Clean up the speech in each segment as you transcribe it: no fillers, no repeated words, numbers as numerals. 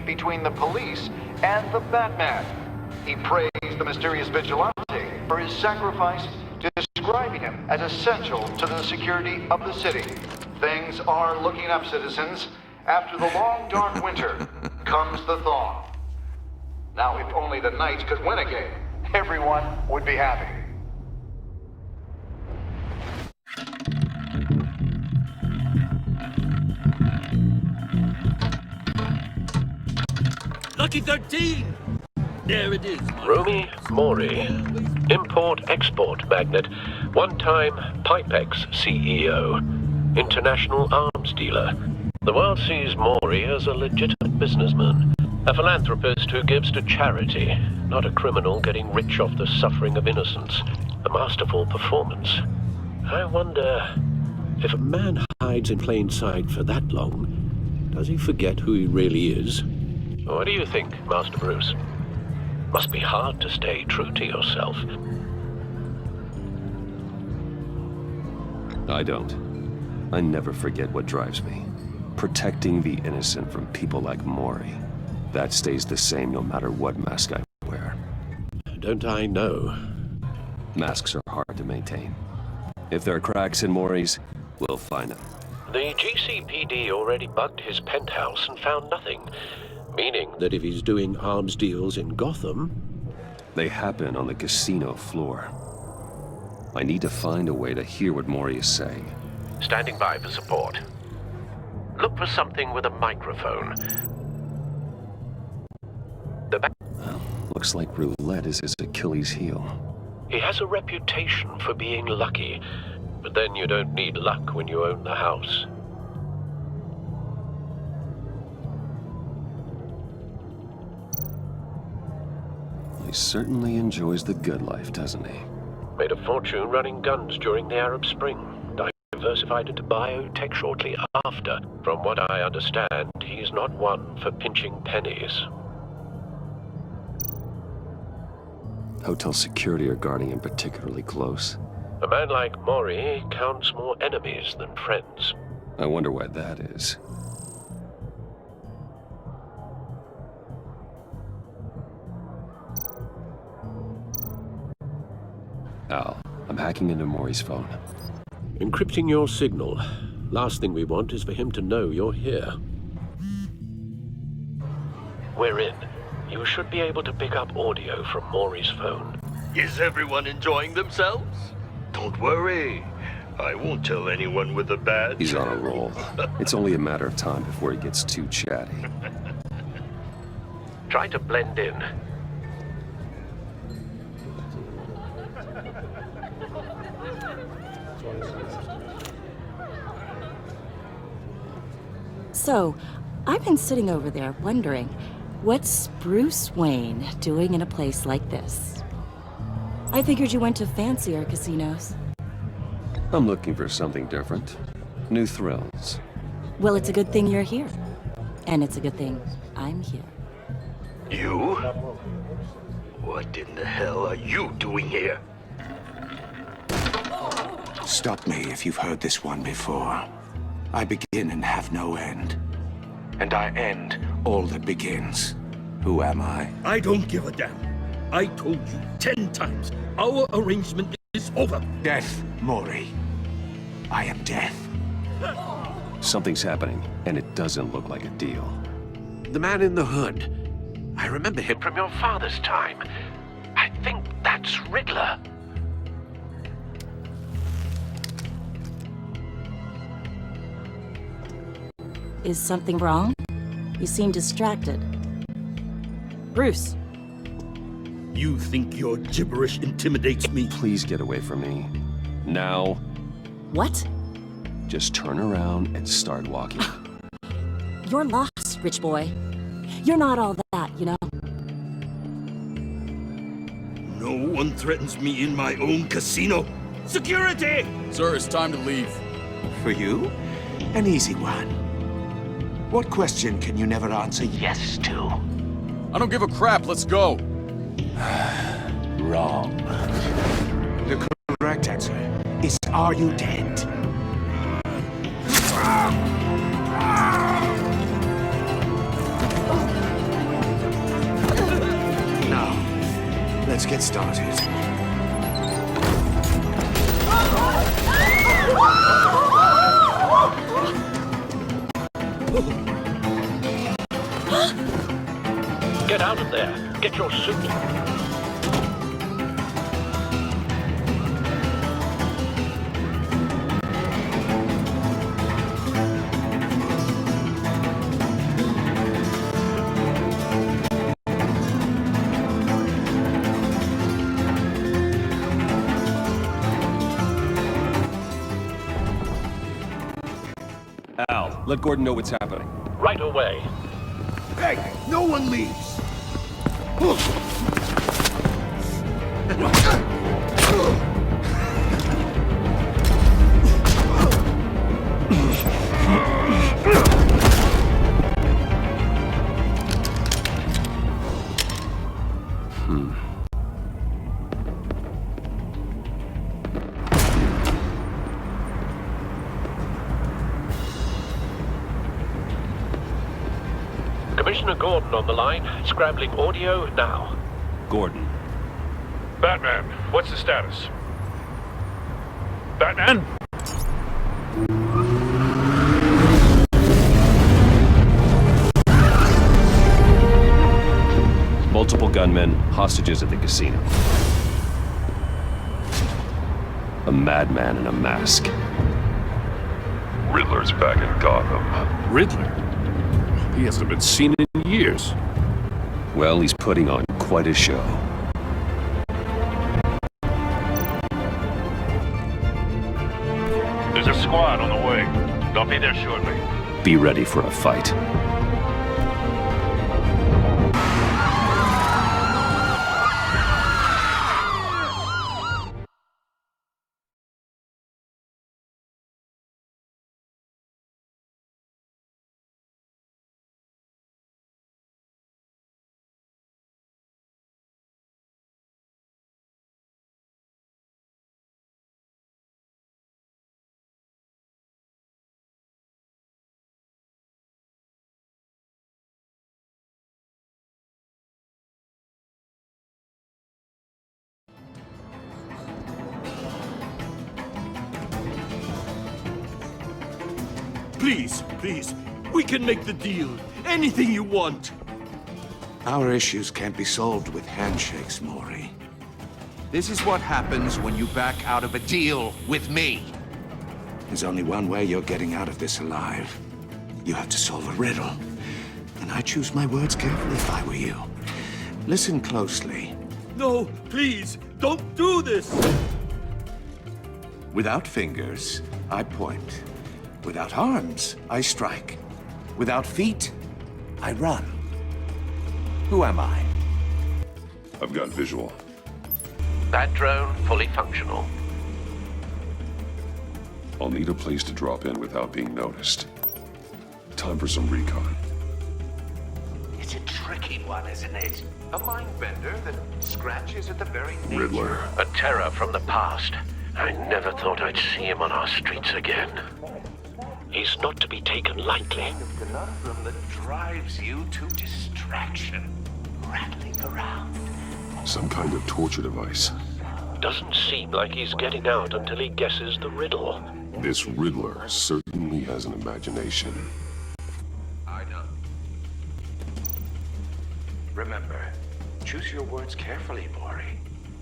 between the police and the Batman. He praised the mysterious vigilante for his sacrifice, describing him as essential to the security of the city. Things are looking up, citizens. After the long, dark winter comes the thaw. Now, if only the Knights could win a game, everyone would be happy. Lucky 13! There it is. Romy Mori, import-export magnate, one-time Pipex CEO, international arms dealer. The world sees Mori as a legitimate businessman, a philanthropist who gives to charity, not a criminal getting rich off the suffering of innocence. A masterful performance. I wonder, if a man hides in plain sight for that long, does he forget who he really is? What do you think, Master Bruce? Must be hard to stay true to yourself. I don't. I never forget what drives me. Protecting the innocent from people like Mori. That stays the same no matter what mask I wear. Don't I know? Masks are hard to maintain. If there are cracks in Mori's, we'll find them. The GCPD already bugged his penthouse and found nothing. Meaning that if he's doing arms deals in Gotham... They happen on the casino floor. I need to find a way to hear what Mori is saying. Standing by for support. Look for something with a microphone. Well, looks like roulette is his Achilles heel. He has a reputation for being lucky, but then you don't need luck when you own the house. He certainly enjoys the good life, doesn't he? Made a fortune running guns during the Arab Spring. Diversified into biotech shortly after. From what I understand, he's not one for pinching pennies. Hotel security are guarding him particularly close. A man like Mori counts more enemies than friends. I wonder why that is. Al, I'm hacking into Mori's phone. Encrypting your signal. Last thing we want is for him to know you're here. We're in. You should be able to pick up audio from Mori's phone. Is everyone enjoying themselves? Don't worry. I won't tell anyone with a badge. He's on a roll. It's only a matter of time before he gets too chatty. Try to blend in. So, I've been sitting over there wondering, what's Bruce Wayne doing in a place like this? I figured you went to fancier casinos. I'm looking for something different. New thrills. Well, it's a good thing you're here. And it's a good thing I'm here. You? What in the hell are you doing here? Stop me if you've heard this one before. I begin and have no end. And I end all that begins. Who am I? I don't give a damn. I told you 10 times. Our arrangement is over. Death, Mori. I am death. Something's happening, and it doesn't look like a deal. The man in the hood. I remember him from your father's time. I think that's Riddler. Is something wrong? You seem distracted. Bruce. You think your gibberish intimidates me? Please get away from me. Now. What? Just turn around and start walking. You're lost, rich boy. You're not all that, you know? No one threatens me in my own casino. Security! Sir, it's time to leave. For you? An easy one. What question can you never answer yes to? I don't give a crap, let's go. Wrong. The correct answer is, are you dead? Let's get started. Get out of there. Get your suit. Al, let Gordon know what's happening. Right away. Hey, no one leaves! Commissioner Gordon on the line. Scrambling audio now. Gordon. Batman, what's the status? Batman? Multiple gunmen, hostages at the casino. A madman in a mask. Riddler's back in Gotham. Riddler? He hasn't been seen in years. Well, he's putting on quite a show. There's a squad on the way. They'll be there shortly. Be ready for a fight. Please, please, we can make the deal. Anything you want. Our issues can't be solved with handshakes, Maury. This is what happens when you back out of a deal with me. There's only one way you're getting out of this alive. You have to solve a riddle. And I choose my words carefully if I were you. Listen closely. No, please, don't do this. Without fingers, I point. Without arms, I strike. Without feet, I run. Who am I? I've got visual. Bat drone fully functional. I'll need a place to drop in without being noticed. Time for some recon. It's a tricky one, isn't it? A mind bender that scratches at the very nature. Riddler. A terror from the past. I never thought I'd see him on our streets again. He's not to be taken lightly. The conundrum that drives you to distraction. Rattling around. Some kind of torture device. Doesn't seem like he's getting out until he guesses the riddle. This Riddler certainly has an imagination. I know. Remember, choose your words carefully, Maury.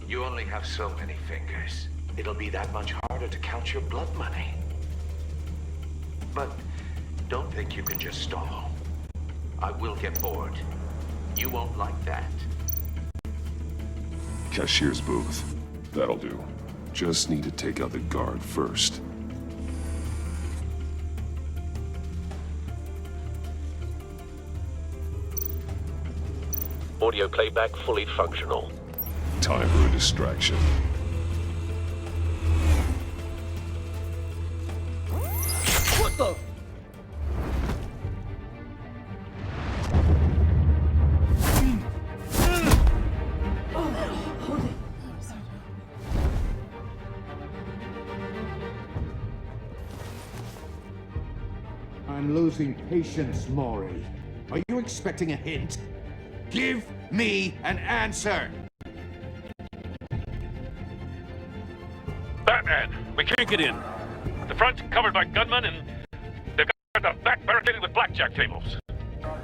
You only have so many fingers. It'll be that much harder to count your blood money. But don't think you can just stall. I will get bored. You won't like that. Cashier's booth. That'll do. Just need to take out the guard first. Audio playback fully functional. Time for a distraction. What the? I'm losing patience, Maury. Are you expecting a hint? Give me an answer! Batman! We can't get in. The front's covered by gunmen and they've got the back barricaded with blackjack tables.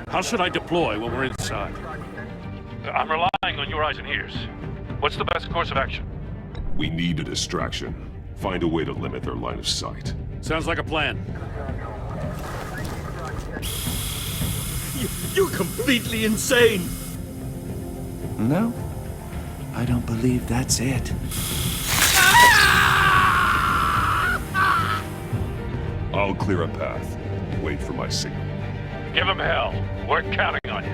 How should I deploy when we're inside? I'm relying on your eyes and ears. What's the best course of action? We need a distraction. Find a way to limit their line of sight. Sounds like a plan. You're completely insane! No, I don't believe that's it. I'll clear a path. Wait for my signal. Give him hell. We're counting on you.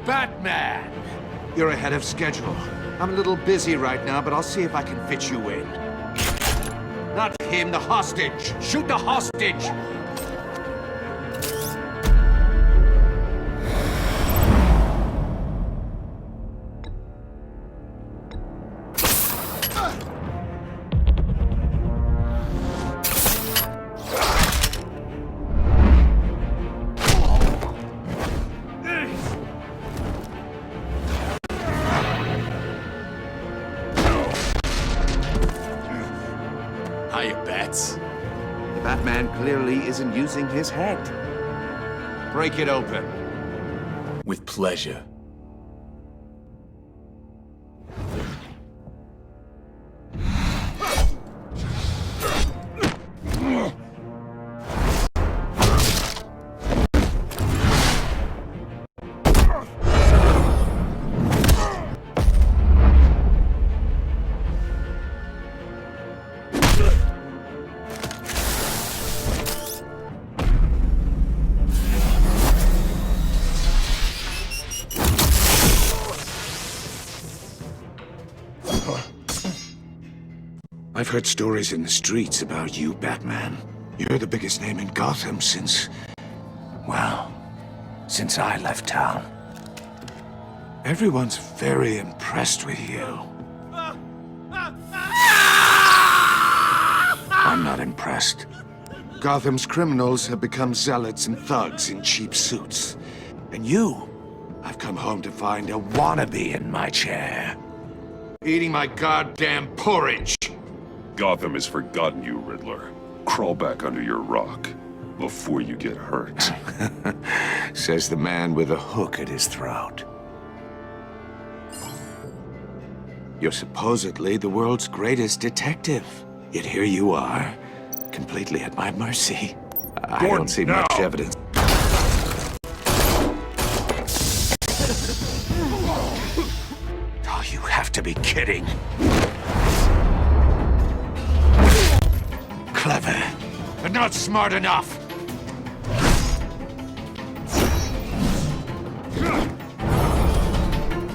Batman! You're ahead of schedule. I'm a little busy right now, but I'll see if I can fit you in. Not him, the hostage! Shoot the hostage! Hiya, Bats. The Batman clearly isn't using his head. Break it open. With pleasure. I've heard stories in the streets about you, Batman. You're the biggest name in Gotham since... well, since I left town. Everyone's very impressed with you. I'm not impressed. Gotham's criminals have become zealots and thugs in cheap suits. And you, I've come home to find a wannabe in my chair. Eating my goddamn porridge. Gotham has forgotten you, Riddler. Crawl back under your rock before you get hurt. Says the man with a hook at his throat. You're supposedly the world's greatest detective. Yet here you are, completely at my mercy. I don't see much evidence. Oh, you have to be kidding. Clever, but not smart enough.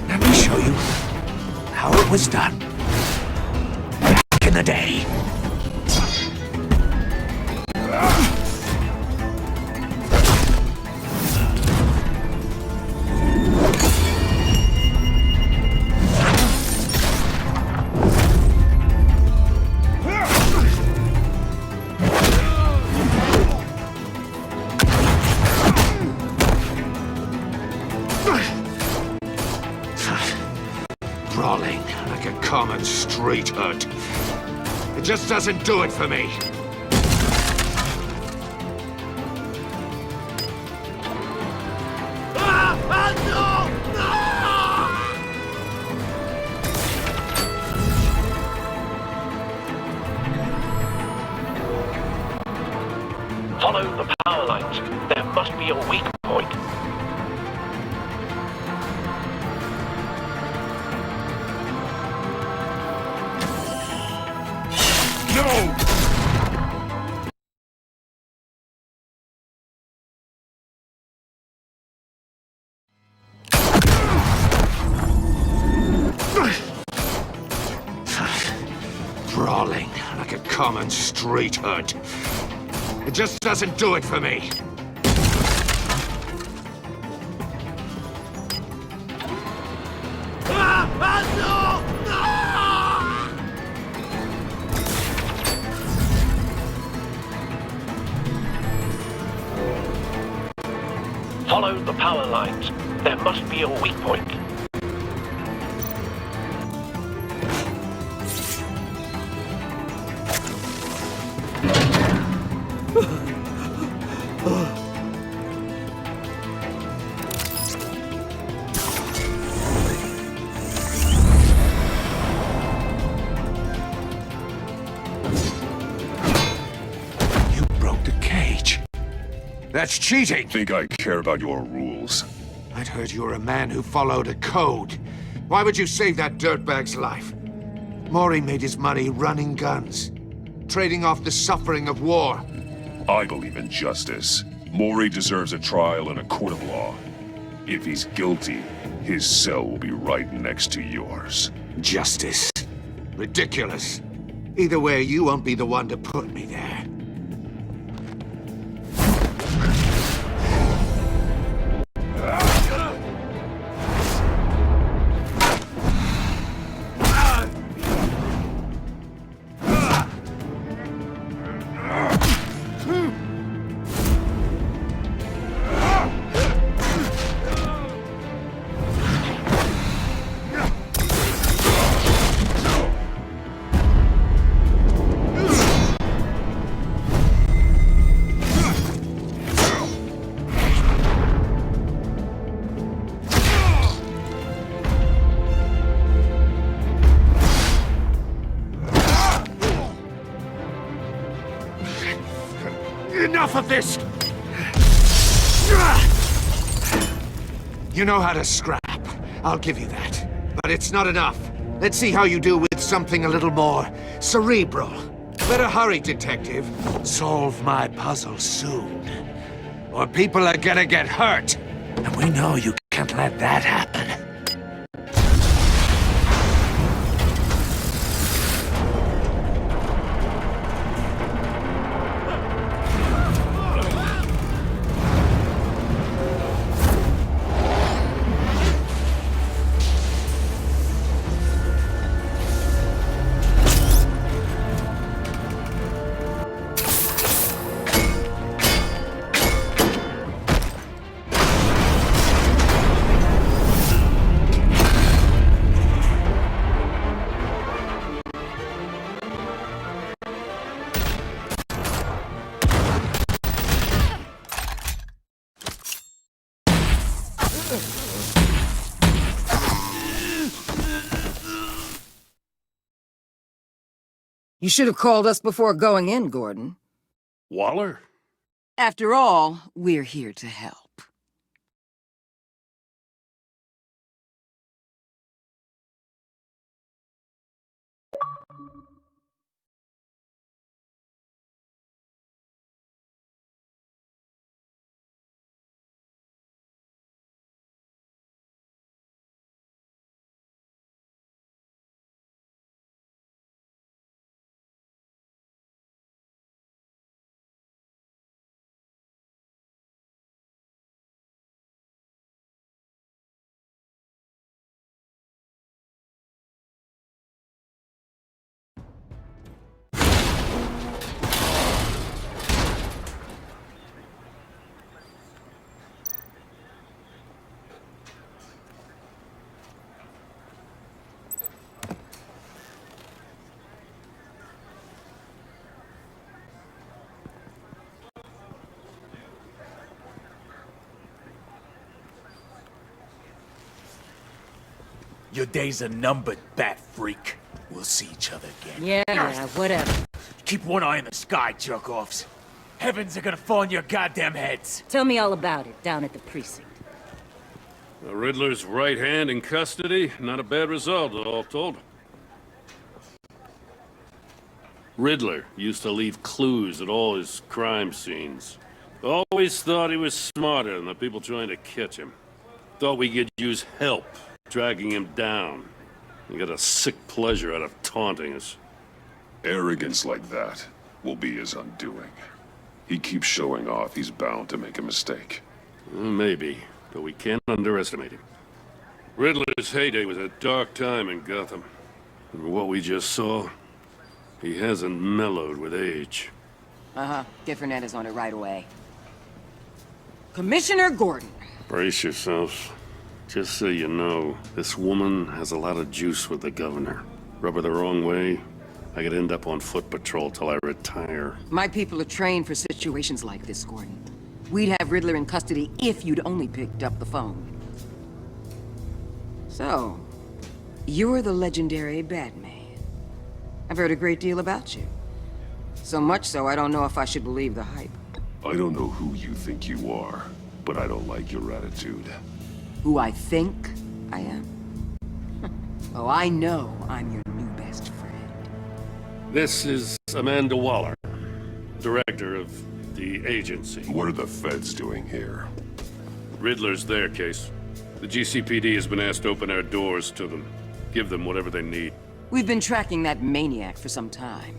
Let me show you how it was done back in the day. Brawling like a common street hood. It just doesn't do it for me. Follow the power lines. There must be a weak point. No! Brawling like a common street hood. It just doesn't do it for me. power lines. There must be a weak point. That's cheating! Think I care about your rules? I'd heard you were a man who followed a code. Why would you save that dirtbag's life? Mori made his money running guns, trading off the suffering of war. I believe in justice. Mori deserves a trial in a court of law. If he's guilty, his cell will be right next to yours. Justice? Ridiculous. Either way, you won't be the one to put me there. Enough of this! You know how to scrap. I'll give you that. But it's not enough. Let's see how you do with something a little more cerebral. Better hurry, detective. Solve my puzzle soon. Or people are gonna get hurt. And we know you can't let that happen. You should have called us before going in, Gordon. Waller? After all, we're here to help. Your days are numbered, bat freak. We'll see each other again. Yeah, whatever. Keep one eye in the sky, jerk-offs. Heavens are gonna fall on your goddamn heads. Tell me all about it down at the precinct. The Riddler's right hand in custody. Not a bad result, all told. Riddler used to leave clues at all his crime scenes. Always thought he was smarter than the people trying to catch him. Thought we could use help dragging him down. He got a sick pleasure out of taunting us. Arrogance like that will be his undoing. He keeps showing off, he's bound to make a mistake. Maybe, but we can't underestimate him. Riddler's heyday was a dark time in Gotham. And what we just saw, he hasn't mellowed with age. Get Fernandez on it right away. Commissioner Gordon, Brace yourselves. Just so you know, this woman has a lot of juice with the governor. Rub her the wrong way, I could end up on foot patrol till I retire. My people are trained for situations like this, Gordon. We'd have Riddler in custody if you'd only picked up the phone. So, you're the legendary Batman. I've heard a great deal about you. So much so, I don't know if I should believe the hype. I don't know who you think you are, but I don't like your attitude. Who I think I am? Oh, I know I'm your new best friend. This is Amanda Waller, director of the agency. What are the feds doing here? Riddler's their case. The GCPD has been asked to open our doors to them. Give them whatever they need. We've been tracking that maniac for some time.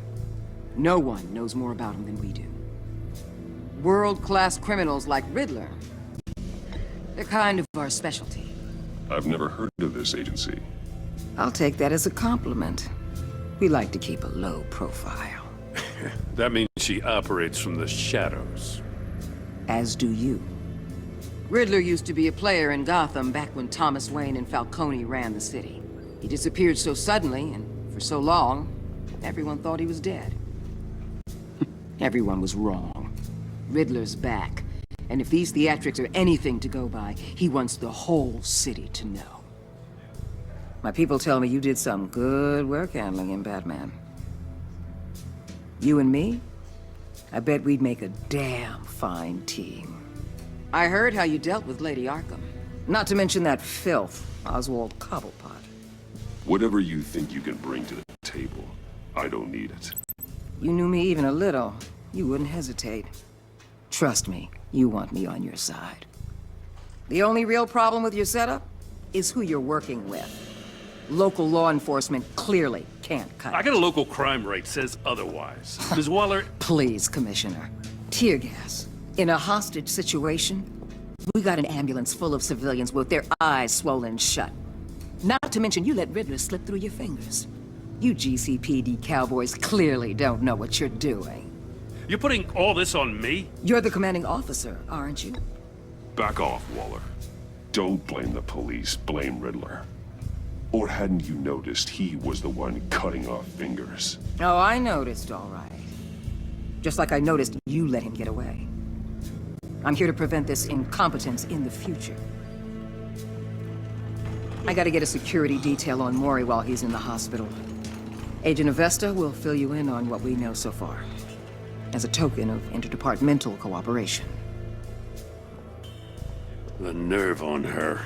No one knows more about him than we do. World-class criminals like Riddler. They're kind of our specialty. I've never heard of this agency. I'll take that as a compliment. We like to keep a low profile. That means she operates from the shadows. As do you. Riddler used to be a player in Gotham back when Thomas Wayne and Falcone ran the city. He disappeared so suddenly, and for so long, everyone thought he was dead. Everyone was wrong. Riddler's back, and if these theatrics are anything to go by, he wants the whole city to know. My people tell me you did some good work handling him, Batman. You and me? I bet we'd make a damn fine team. I heard how you dealt with Lady Arkham. Not to mention that filth, Oswald Cobblepot. Whatever you think you can bring to the table, I don't need it. You knew me even a little, you wouldn't hesitate. Trust me, you want me on your side. The only real problem with your setup is who you're working with. Local law enforcement clearly can't cut it. I got a local crime rate says otherwise. Ms. Waller... Please, Commissioner. Tear gas. In a hostage situation, we got an ambulance full of civilians with their eyes swollen shut. Not to mention you let Riddler slip through your fingers. You GCPD cowboys clearly don't know what you're doing. You're putting all this on me? You're the commanding officer, aren't you? Back off, Waller. Don't blame the police, blame Riddler. Or hadn't you noticed he was the one cutting off fingers? Oh, I noticed, all right. Just like I noticed you let him get away. I'm here to prevent this incompetence in the future. I gotta get a security detail on Mori while he's in the hospital. Agent Avesta will fill you in on what we know so far, as a token of interdepartmental cooperation. The nerve on her.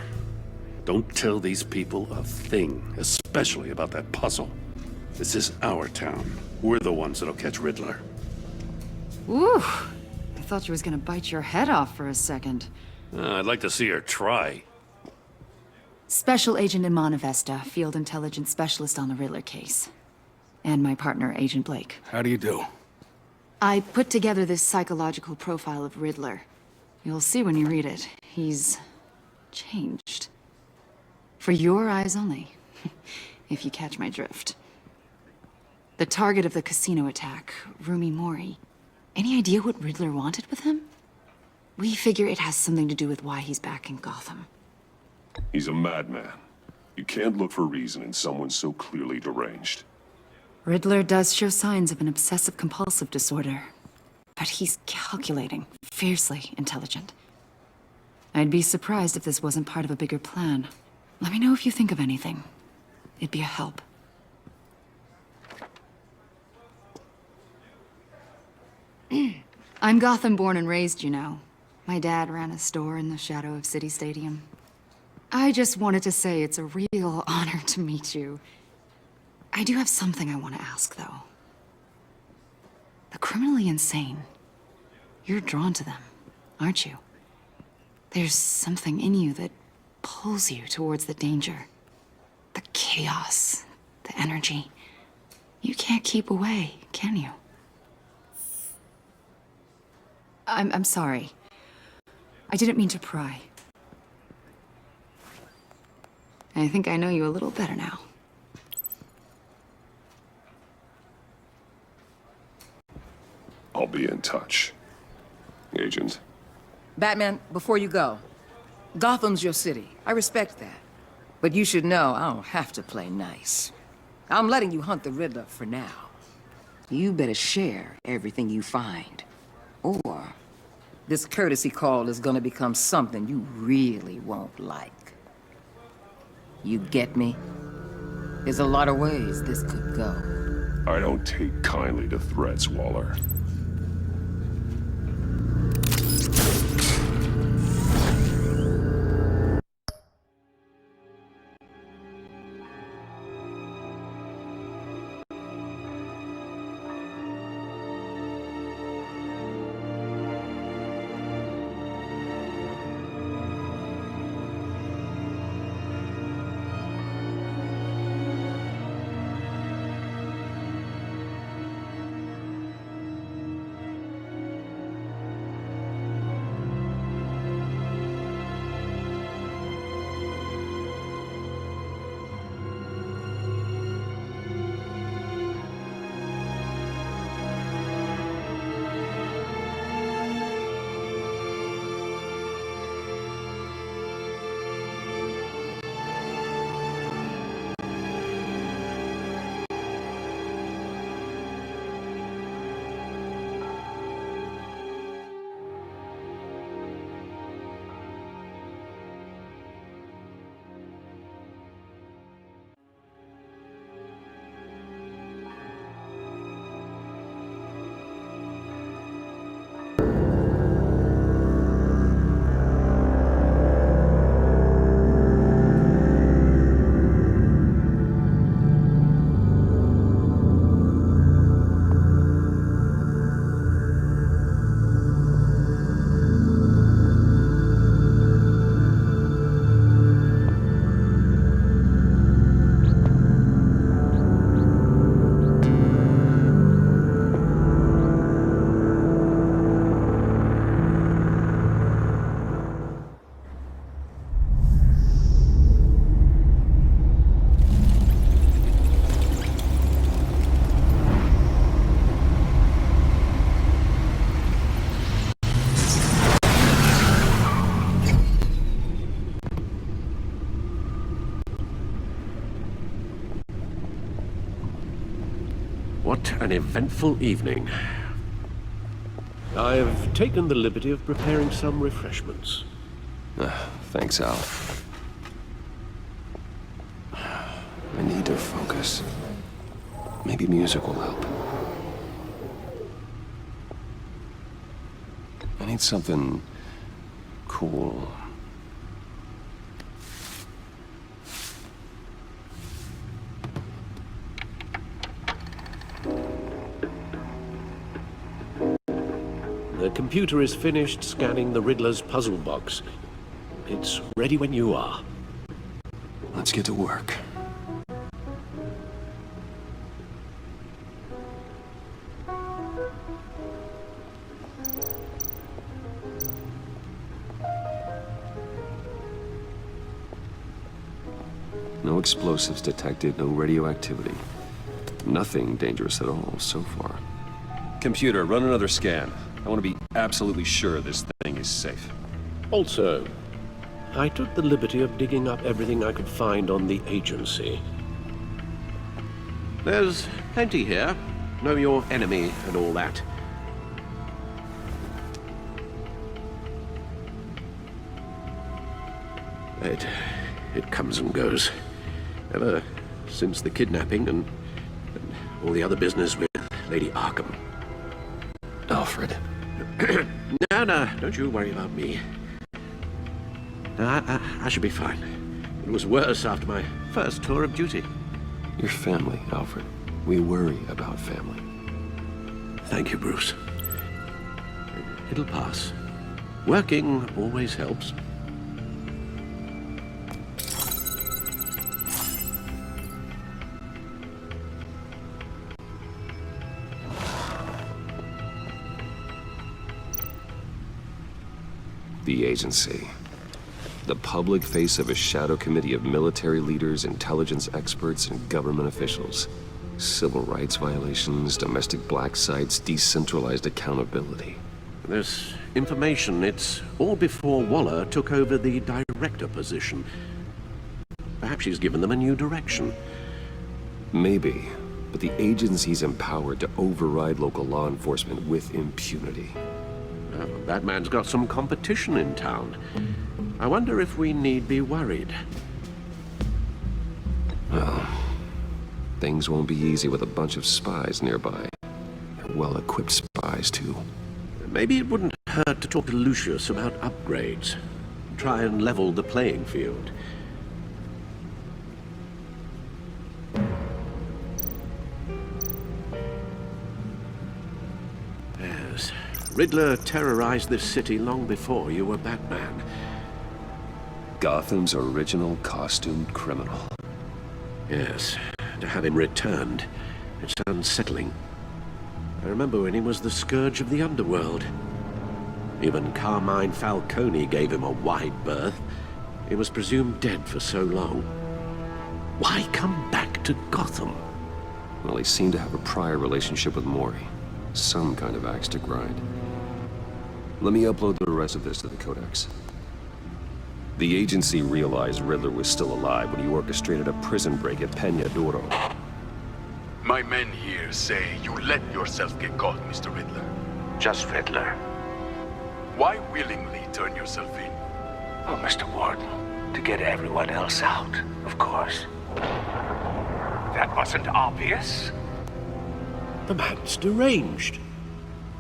Don't tell these people a thing, especially about that puzzle. This is our town. We're the ones that'll catch Riddler. Ooh, I thought you was gonna bite your head off for a second. I'd like to see her try. Special Agent Iman Avesta, Field Intelligence Specialist on the Riddler case. And my partner, Agent Blake. How do you do? I put together this psychological profile of Riddler. You'll see when you read it. He's changed. For your eyes only, if you catch my drift. The target of the casino attack, Rumi Mori. Any idea what Riddler wanted with him? We figure it has something to do with why he's back in Gotham. He's a madman. You can't look for reason in someone so clearly deranged. Riddler does show signs of an obsessive-compulsive disorder. But he's calculating, fiercely intelligent. I'd be surprised if this wasn't part of a bigger plan. Let me know if you think of anything. It'd be a help. I'm Gotham born and raised, you know. My dad ran a store in the shadow of City Stadium. I just wanted to say it's a real honor to meet you. I do have something I want to ask, though. The criminally insane. You're drawn to them, aren't you? There's something in you that pulls you towards the danger. The chaos, the energy. You can't keep away, can you? I'm sorry. I didn't mean to pry. I think I know you a little better now. I'll be in touch. Agent. Batman, before you go, Gotham's your city. I respect that. But you should know I don't have to play nice. I'm letting you hunt the Riddler for now. You better share everything you find. Or this courtesy call is gonna become something you really won't like. You get me? There's a lot of ways this could go. I don't take kindly to threats, Waller. What an eventful evening. I've taken the liberty of preparing some refreshments. Thanks, Al. I need to focus. Maybe music will help. I need something cool. The computer is finished scanning the Riddler's puzzle box. It's ready when you are. Let's get to work. No explosives detected, no radioactivity. Nothing dangerous at all so far. Computer, run another scan. I want to be absolutely sure this thing is safe. Also, I took the liberty of digging up everything I could find on the agency. There's plenty here. Know your enemy and all that. It comes and goes. Ever since the kidnapping and all the other business with Lady Arkham. Alfred. No, don't you worry about me. I should be fine. It was worse after my first tour of duty. Your family, Alfred. We worry about family. Thank you, Bruce. It'll pass. Working always helps. The agency. The public face of a shadow committee of military leaders, intelligence experts, and government officials. Civil rights violations, domestic black sites, decentralized accountability. This information. It's all before Waller took over the director position. Perhaps she's given them a new direction. Maybe, but the agency's empowered to override local law enforcement with impunity. Batman's got some competition in town. I wonder if we need be worried. Well, things won't be easy with a bunch of spies nearby. Well-equipped spies, too. Maybe it wouldn't hurt to talk to Lucius about upgrades. Try and level the playing field. Yes. Riddler terrorized this city long before you were Batman. Gotham's original costumed criminal. Yes. To have him returned, it's unsettling. I remember when he was the scourge of the underworld. Even Carmine Falcone gave him a wide berth. He was presumed dead for so long. Why come back to Gotham? Well, he seemed to have a prior relationship with Mori. Some kind of axe to grind. Let me upload the rest of this to the Codex. The agency realized Riddler was still alive when he orchestrated a prison break at Peña Duro. My men here say you let yourself get caught, Mr. Riddler. Just Riddler. Why willingly turn yourself in? Oh, Mr. Warden, to get everyone else out, of course. That wasn't obvious. The man's deranged.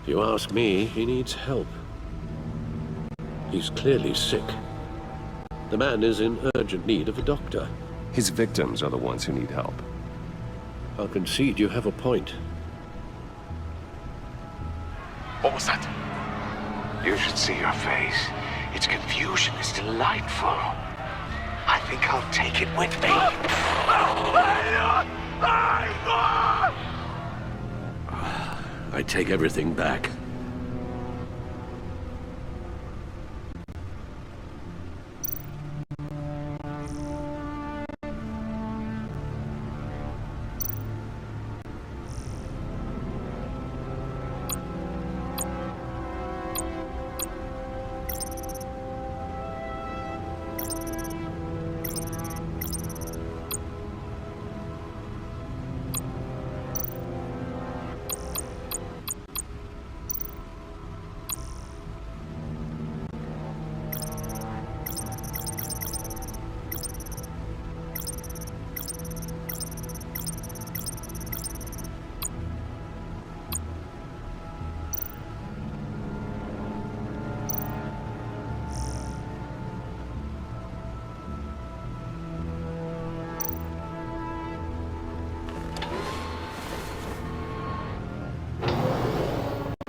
If you ask me, he needs help. He's clearly sick. The man is in urgent need of a doctor. His victims are the ones who need help. I'll concede you have a point. What was that? You should see your face. Its confusion is delightful. I think I'll take it with me. I take everything back.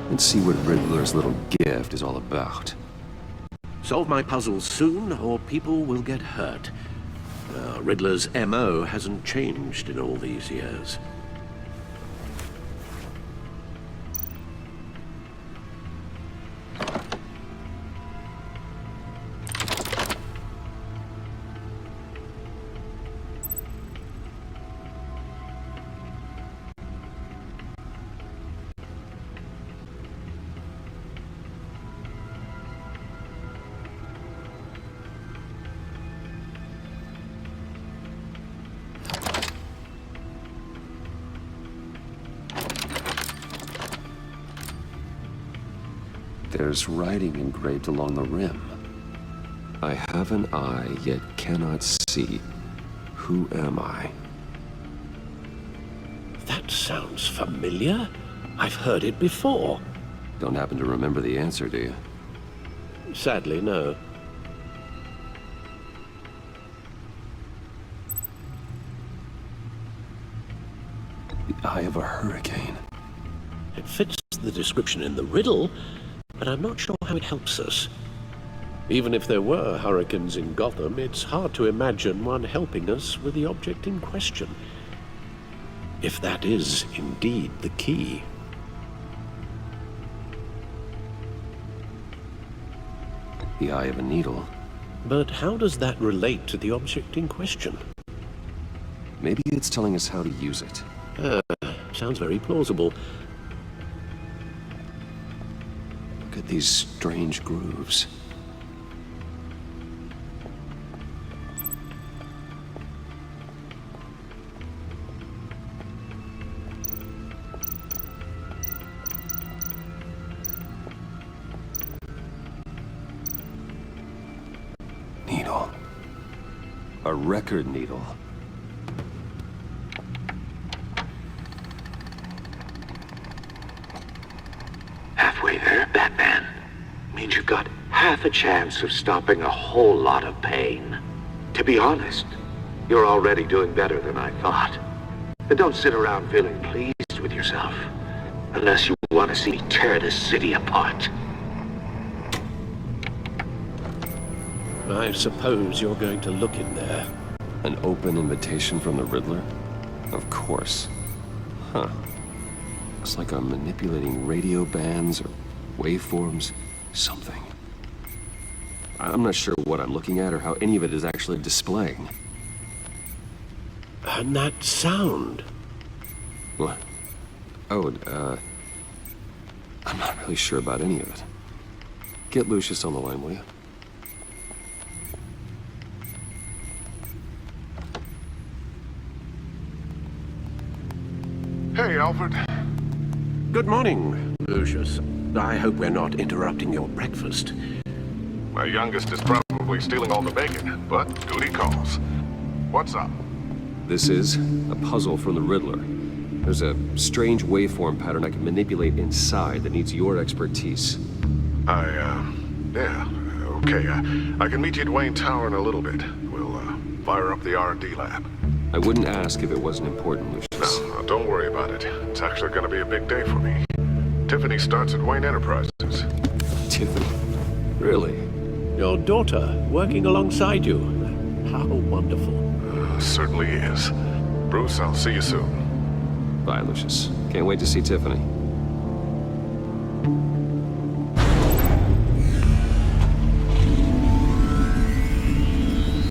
Let's see what Riddler's little gift is all about. Solve my puzzles soon, or people will get hurt. Riddler's MO hasn't changed in all these years. There's writing engraved along the rim. I have an eye, yet cannot see. Who am I? That sounds familiar. I've heard it before. Don't happen to remember the answer, do you? Sadly, no. The eye of a hurricane. It fits the description in the riddle, but I'm not sure how it helps us. Even if there were hurricanes in Gotham, it's hard to imagine one helping us with the object in question. If that is indeed the key. The eye of a needle. But how does that relate to the object in question? Maybe it's telling us how to use it. Sounds very plausible. Look at these strange grooves? Needle. A record needle. Halfway there, Batman. Means you've got half a chance of stopping a whole lot of pain. To be honest, you're already doing better than I thought. And don't sit around feeling pleased with yourself. Unless you want to see me tear this city apart. I suppose you're going to look in there. An open invitation from the Riddler? Of course. Huh. Looks like I'm manipulating radio bands or waveforms. Something. I'm not sure what I'm looking at or how any of it is actually displaying. And that sound. What? Oh, I'm not really sure about any of it. Get Lucius on the line, will you? Hey, Alfred. Good morning, Lucius. I hope we're not interrupting your breakfast. My youngest is probably stealing all the bacon, but duty calls. What's up? This is a puzzle from the Riddler. There's a strange waveform pattern I can manipulate inside that needs your expertise. Yeah, okay. I can meet you at Wayne Tower in a little bit. We'll, fire up the R&D lab. I wouldn't ask if it wasn't important, Lucius. No, don't worry about it. It's actually gonna be a big day for me. Tiffany starts at Wayne Enterprises. Tiffany? Really? Your daughter working alongside you. How wonderful. Certainly is. Bruce, I'll see you soon. Bye, Lucius. Can't wait to see Tiffany.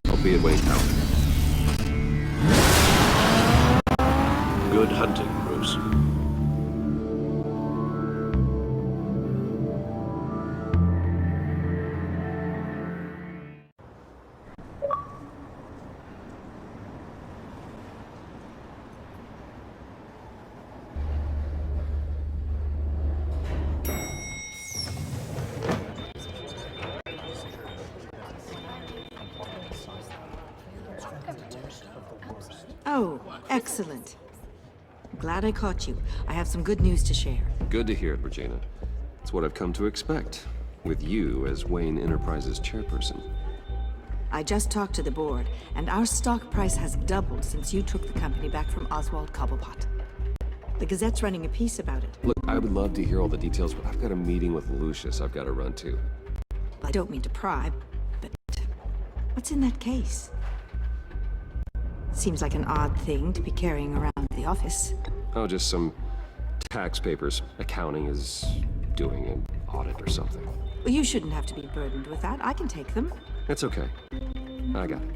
I'll be at Wayne Tower. Good hunting, Bruce. Oh, excellent. Glad I caught you. I have some good news to share. Good to hear it, Regina. It's what I've come to expect, with you as Wayne Enterprises chairperson. I just talked to the board, and our stock price has doubled since you took the company back from Oswald Cobblepot. The Gazette's running a piece about it. Look, I would love to hear all the details, but I've got a meeting with Lucius I've got to run to. I don't mean to pry, but what's in that case? Seems like an odd thing to be carrying around the office. Oh, just some tax papers. Accounting is doing an audit or something. Well, you shouldn't have to be burdened with that. I can take them. It's okay. I got it.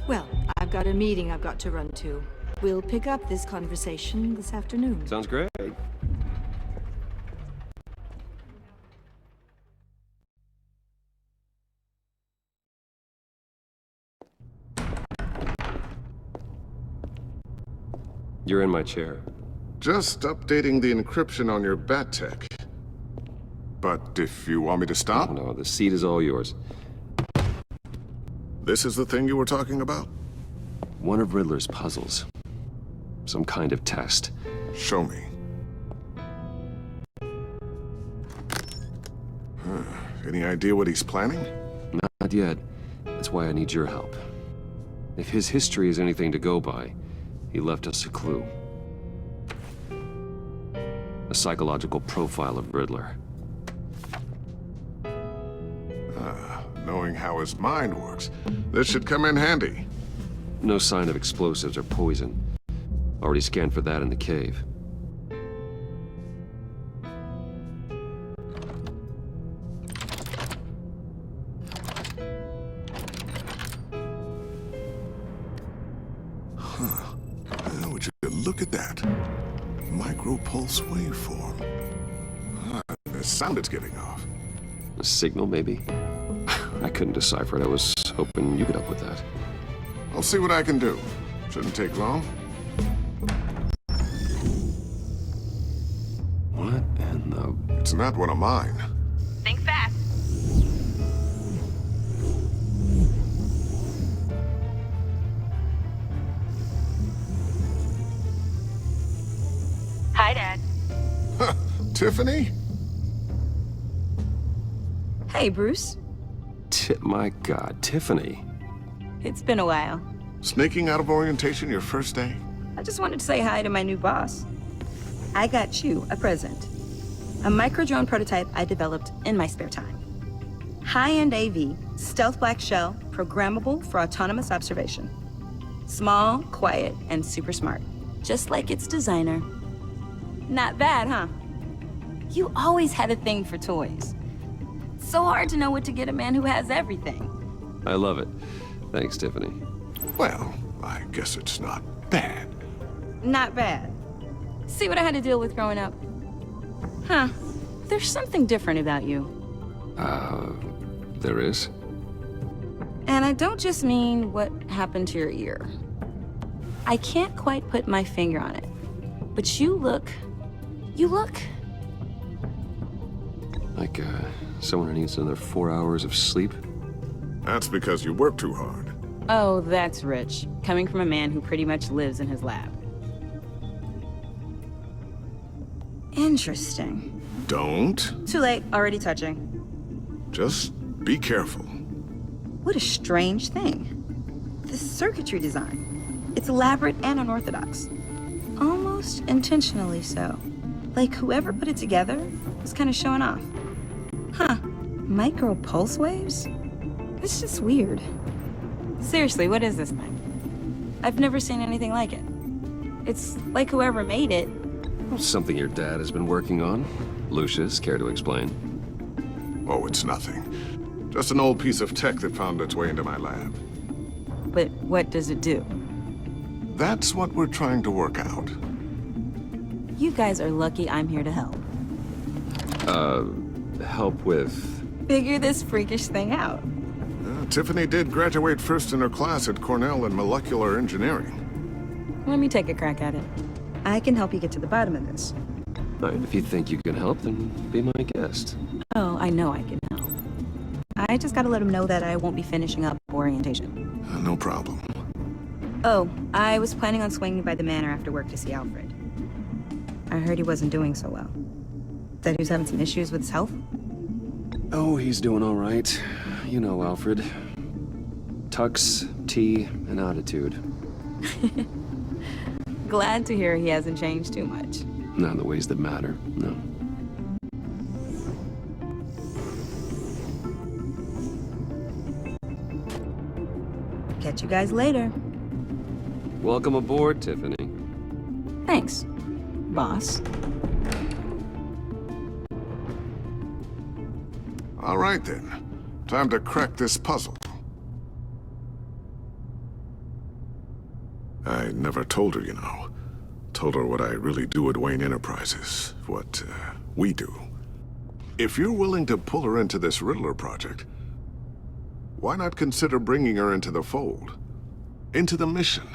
Well, I've got a meeting I've got to run to. We'll pick up this conversation this afternoon. Sounds great. You're in my chair. Just updating the encryption on your Bat-Tech. But if you want me to stop? Oh, no, the seat is all yours. This is the thing you were talking about? One of Riddler's puzzles. Some kind of test. Show me. Any idea what he's planning? Not yet. That's why I need your help. If his history is anything to go by, he left us a clue. A psychological profile of Riddler. Knowing how his mind works, this should come in handy. No sign of explosives or poison. Already scanned for that in the cave. Would you look at that? Micropulse waveform. the sound it's giving off. A signal, maybe? I couldn't decipher it. I was hoping you could help with that. I'll see what I can do. Shouldn't take long. What in the... It's not one of mine. Think fast. Hi, Dad. Tiffany? Hey, Bruce. My God, Tiffany. It's been a while. Sneaking out of orientation your first day? I just wanted to say hi to my new boss. I got you a present. A micro-drone prototype I developed in my spare time. High-end AV, stealth black shell, programmable for autonomous observation. Small, quiet, and super smart. Just like its designer. Not bad, huh? You always had a thing for toys. So hard to know what to get a man who has everything. I love it. Thanks, Tiffany. Well, I guess it's not bad. Not bad. See what I had to deal with growing up? Huh. There's something different about you. There is? And I don't just mean what happened to your ear. I can't quite put my finger on it. But you look... Like, someone who needs another 4 hours of sleep? That's because you work too hard. Oh, that's rich. Coming from a man who pretty much lives in his lab. Interesting. Don't. Too late. Already touching. Just be careful. What a strange thing. The circuitry design. It's elaborate and unorthodox. Almost intentionally so. Like whoever put it together was kind of showing off. Huh. Micro pulse waves? It's just weird. Seriously, what is this thing? I've never seen anything like it. It's like whoever made it. Something your dad has been working on. Lucius, care to explain? Oh, it's nothing. Just an old piece of tech that found its way into my lab. But what does it do? That's what we're trying to work out. You guys are lucky I'm here to help. Help with... Figure this freakish thing out. Tiffany did graduate first in her class at Cornell in molecular engineering. Let me take a crack at it. I can help you get to the bottom of this. All right, if you think you can help, then be my guest. Oh, I know I can help. I just gotta let him know that I won't be finishing up orientation. No problem. Oh, I was planning on swinging by the manor after work to see Alfred. I heard he wasn't doing so well. That he was having some issues with his health? Oh, he's doing all right. You know Alfred. Tux, tea, and attitude. Glad to hear he hasn't changed too much. Not in the ways that matter, no. Catch you guys later. Welcome aboard, Tiffany. Thanks, boss. All right, then. Time to crack this puzzle. I never told her, you know. Told her what I really do at Wayne Enterprises. What, we do. If you're willing to pull her into this Riddler project, why not consider bringing her into the fold? Into the mission?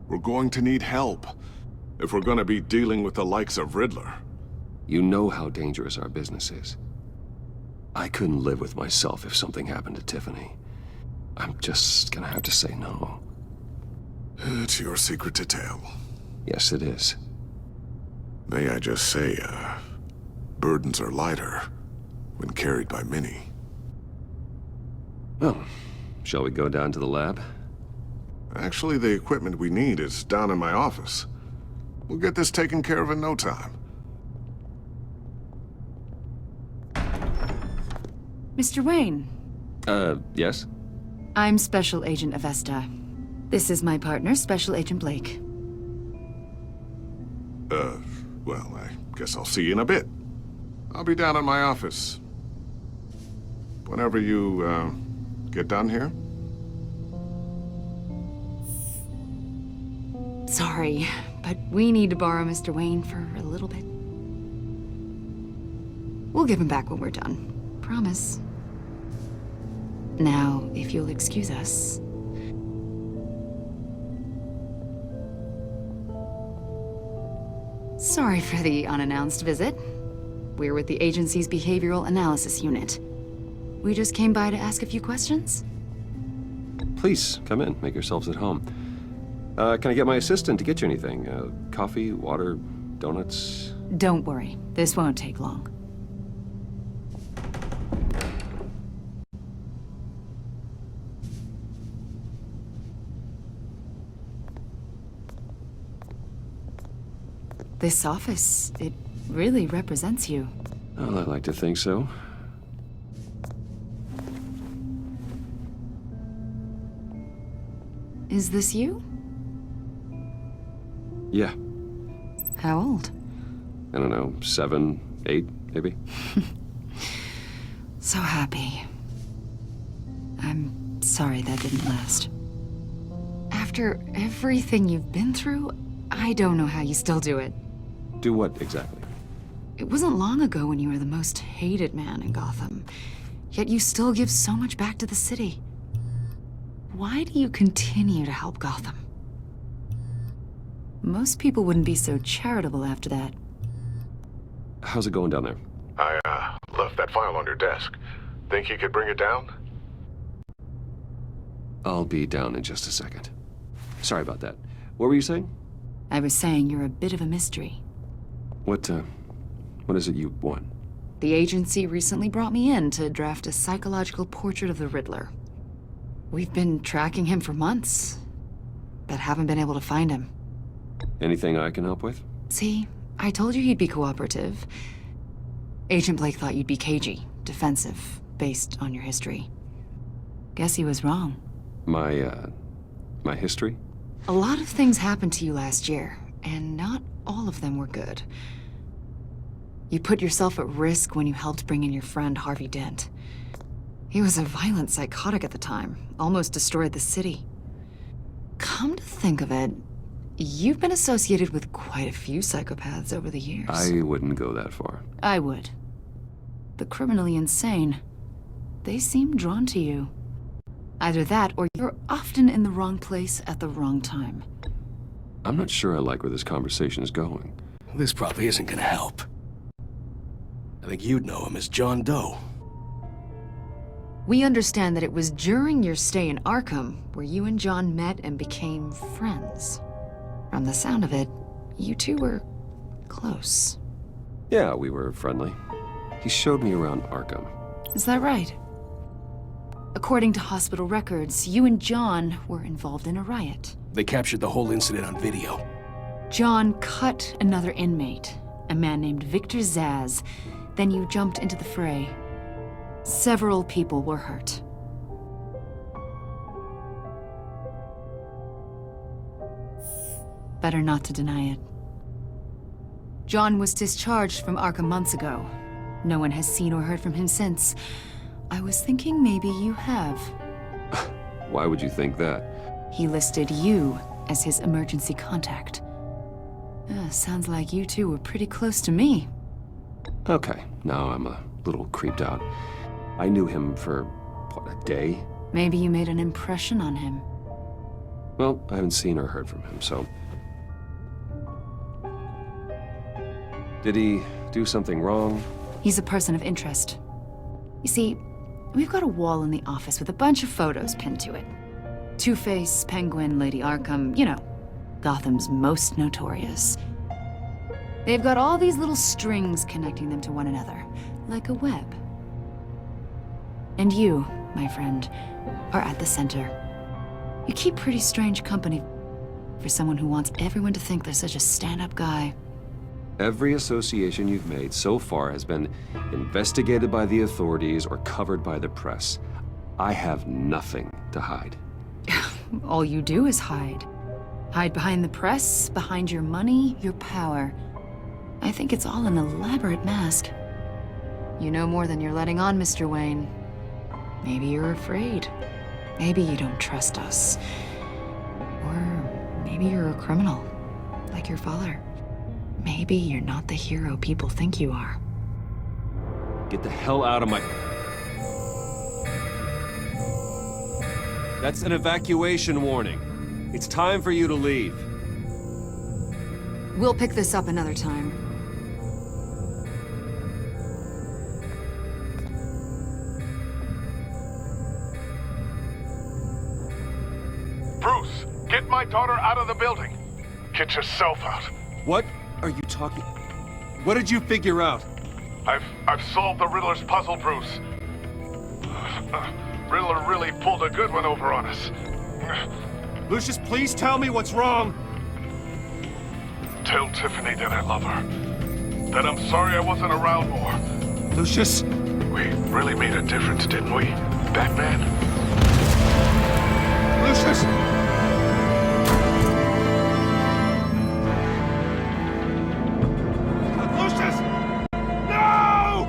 We're going to need help if we're going to be dealing with the likes of Riddler. You know how dangerous our business is. I couldn't live with myself if something happened to Tiffany. I'm just gonna have to say no. It's your secret to tell. Yes, it is. May I just say, burdens are lighter when carried by many. Well, shall we go down to the lab? Actually, the equipment we need is down in my office. We'll get this taken care of in no time. Mr. Wayne. Yes? I'm Special Agent Avesta. This is my partner, Special Agent Blake. Well, I guess I'll see you in a bit. I'll be down in my office. Whenever you, get done here. Sorry, but we need to borrow Mr. Wayne for a little bit. We'll give him back when we're done. Promise. Now, if you'll excuse us. Sorry for the unannounced visit. We're with the agency's Behavioral Analysis Unit. We just came by to ask a few questions. Please, come in. Make yourselves at home. Can I get my assistant to get you anything? Coffee, water, donuts? Don't worry. This won't take long. This office, it really represents you. Well, I like to think so. Is this you? Yeah. How old? I don't know, 7, 8, maybe? So happy. I'm sorry that didn't last. After everything you've been through, I don't know how you still do it. Do what, exactly? It wasn't long ago when you were the most hated man in Gotham, yet you still give so much back to the city. Why do you continue to help Gotham? Most people wouldn't be so charitable after that. How's it going down there? I, left that file on your desk. Think you could bring it down? I'll be down in just a second. Sorry about that. What were you saying? I was saying you're a bit of a mystery. What is it you want? The agency recently brought me in to draft a psychological portrait of the Riddler. We've been tracking him for months, but haven't been able to find him. Anything I can help with? See, I told you he'd be cooperative. Agent Blake thought you'd be cagey, defensive, based on your history. Guess he was wrong. My history? A lot of things happened to you last year, and not all of them were good. You put yourself at risk when you helped bring in your friend Harvey Dent. He was a violent psychotic at the time, almost destroyed the city. Come to think of it, you've been associated with quite a few psychopaths over the years. I wouldn't go that far. I would. The criminally insane. They seem drawn to you. Either that, or you're often in the wrong place at the wrong time. I'm not sure I like where this conversation is going. This probably isn't gonna help. I think you'd know him as John Doe. We understand that it was during your stay in Arkham where you and John met and became friends. From the sound of it, you two were close. Yeah, we were friendly. He showed me around Arkham. Is that right? According to hospital records, you and John were involved in a riot. They captured the whole incident on video. John cut another inmate, a man named Victor Zsasz. Then you jumped into the fray. Several people were hurt. Better not to deny it. John was discharged from Arkham months ago. No one has seen or heard from him since. I was thinking maybe you have. Why would you think that? He listed you as his emergency contact. Sounds like you two were pretty close to me. Okay, now I'm a little creeped out. I knew him for, what, a day? Maybe you made an impression on him. Well, I haven't seen or heard from him, so... Did he do something wrong? He's a person of interest. You see, we've got a wall in the office with a bunch of photos pinned to it. Two-Face, Penguin, Lady Arkham, you know, Gotham's most notorious. They've got all these little strings connecting them to one another, like a web. And you, my friend, are at the center. You keep pretty strange company for someone who wants everyone to think they're such a stand-up guy. Every association you've made so far has been investigated by the authorities or covered by the press. I have nothing to hide. All you do is hide. Hide behind the press, behind your money, your power. I think it's all an elaborate mask. You know more than you're letting on, Mr. Wayne. Maybe you're afraid. Maybe you don't trust us. Or maybe you're a criminal, like your father. Maybe you're not the hero people think you are. Get the hell out of my... That's an evacuation warning. It's time for you to leave. We'll pick this up another time. Bruce, get my daughter out of the building. Get yourself out. What are you talking... What did you figure out? I've solved the Riddler's puzzle, Bruce. Riddler really pulled a good one over on us. Lucius, please tell me what's wrong. Tell Tiffany that I love her. That I'm sorry I wasn't around more. Lucius? We really made a difference, didn't we, Batman? Lucius! Lucius! No!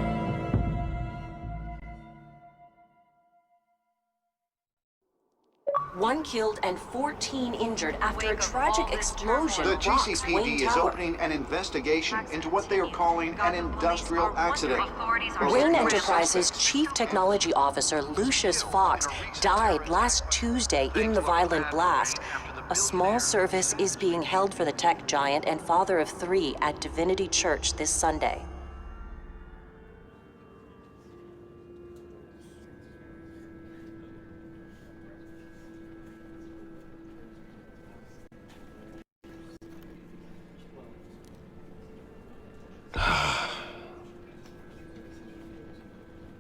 One killed and 14 injured after a tragic explosion The rocks Wayne GCPD is Tower. opening an investigation into what they are calling an industrial accident. Wayne Enterprises Chief Technology Officer Lucius Fox died last Tuesday in the violent blast. A small service is being held for the tech giant and father of 3 at Divinity Church this Sunday.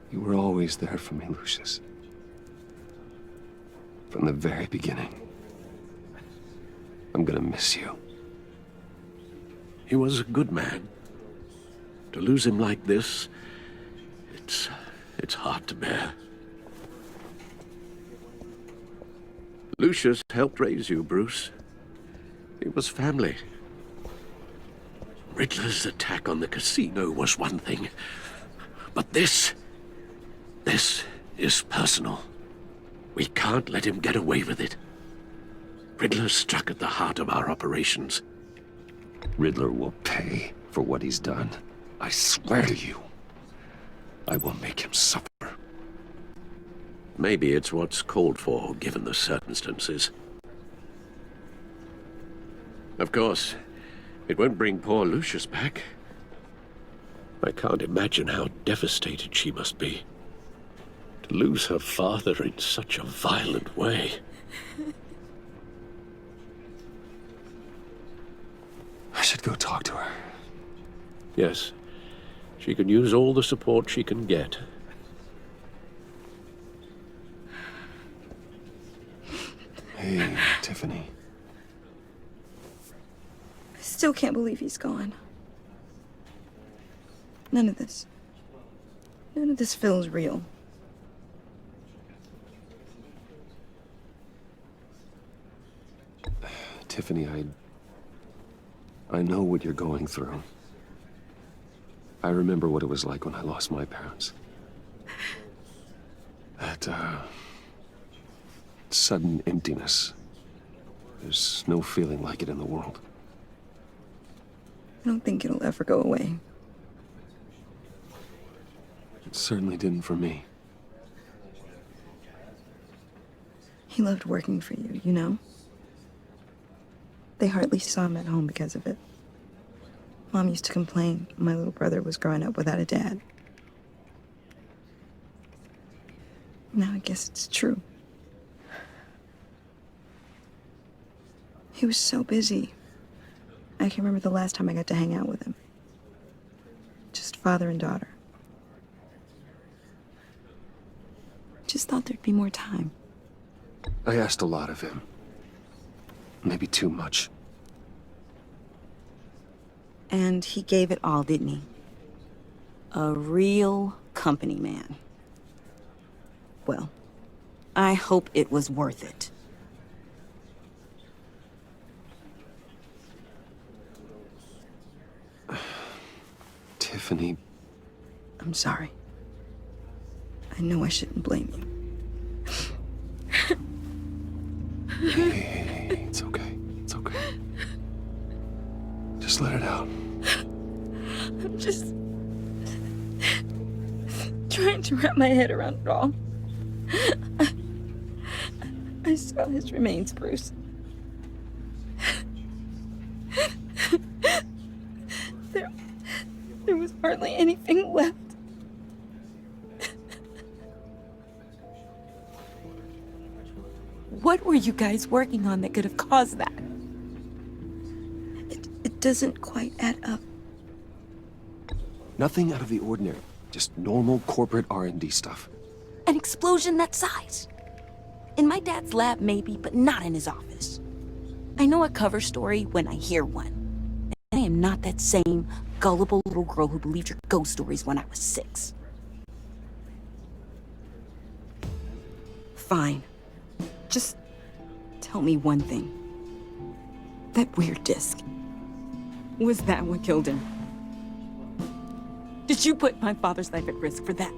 You were always there for me, Lucius. From the very beginning. I'm gonna miss you. He was a good man. To lose him like this, it's hard to bear. Lucius helped raise you, Bruce. It was family. Riddler's attack on the casino was one thing, but this is personal. We can't let him get away with it. Riddler struck at the heart of our operations. Riddler will pay for what he's done. I swear to you, I will make him suffer. Maybe it's what's called for, given the circumstances. Of course, it won't bring poor Lucius back. I can't imagine how devastated she must be. To lose her father in such a violent way. I should go talk to her. Yes, she can use all the support she can get. Hey, Tiffany. I still can't believe he's gone. None of this feels real. Tiffany, I know what you're going through. I remember what it was like when I lost my parents. That, sudden emptiness. There's no feeling like it in the world. I don't think it'll ever go away. It certainly didn't for me. He loved working for you, you know? They hardly saw him at home because of it. Mom used to complain my little brother was growing up without a dad. Now I guess it's true. He was so busy. I can remember the last time I got to hang out with him. Just father and daughter. Just thought there'd be more time. I asked a lot of him. Maybe too much. And he gave it all, didn't he? A real company man. Well, I hope it was worth it. Tiffany. I'm sorry. I know I shouldn't blame you. Hey, it's okay. It's okay. Just let it out. I'm just trying to wrap my head around it all. I saw his remains, Bruce. There was hardly anything left. What were you guys working on that could have caused that? It doesn't quite add up. Nothing out of the ordinary. Just normal corporate R&D stuff. An explosion that size. In my dad's lab, maybe, but not in his office. I know a cover story when I hear one. And I am not that same gullible little girl who believed your ghost stories when I was 6. Fine. Just tell me one thing. That weird disc. Was that what killed him? Did you put my father's life at risk for that?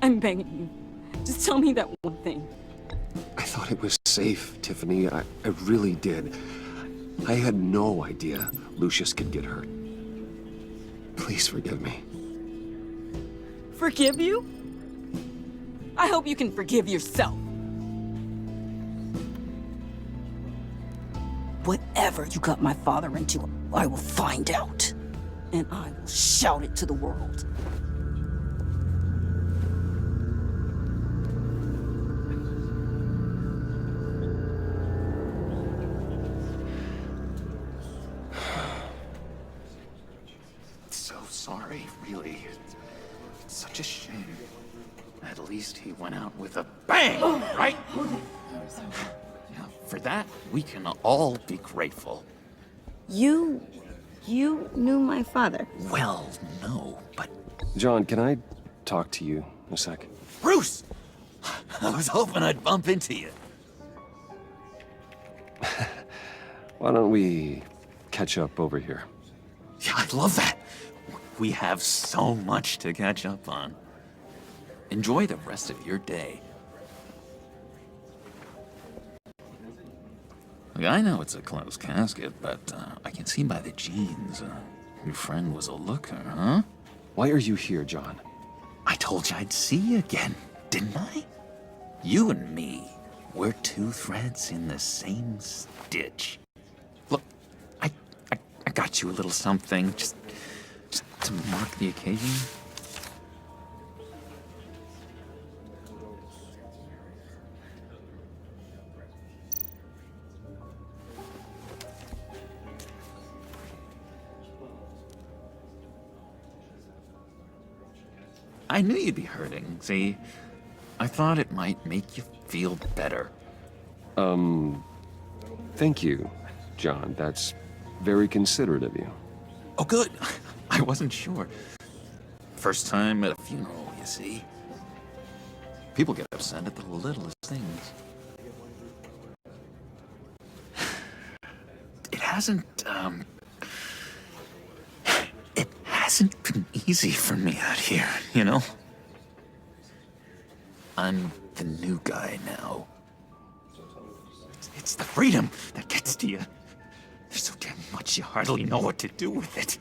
I'm begging you. Just tell me that one thing. I thought it was safe, Tiffany. I really did. I had no idea Lucius could get hurt. Please forgive me. Forgive you? I hope you can forgive yourself. Whatever you got my father into, I will find out. And I will shout it to the world. So sorry, really. It's such a shame. At least he went out with a bang, right? Now, for that, we can all be grateful. You knew my father. Well, no, but... John, can I talk to you a sec? Bruce! I was hoping I'd bump into you. Why don't we catch up over here? Yeah, I love that. We have so much to catch up on. Enjoy the rest of your day. Look, I know it's a closed casket, but I can see by the jeans, your friend was a looker, huh? Why are you here, John? I told you I'd see you again, didn't I? You and me, we're two threads in the same stitch. Look, I got you a little something, just to mark the occasion. I knew you'd be hurting, see? I thought it might make you feel better. Thank you, John. That's very considerate of you. Oh, good. I wasn't sure. First time at a funeral, you see. People get upset at the littlest things. It hasn't been easy for me out here, you know? I'm the new guy now. It's the freedom that gets to you. There's so damn much you hardly know what to do with it.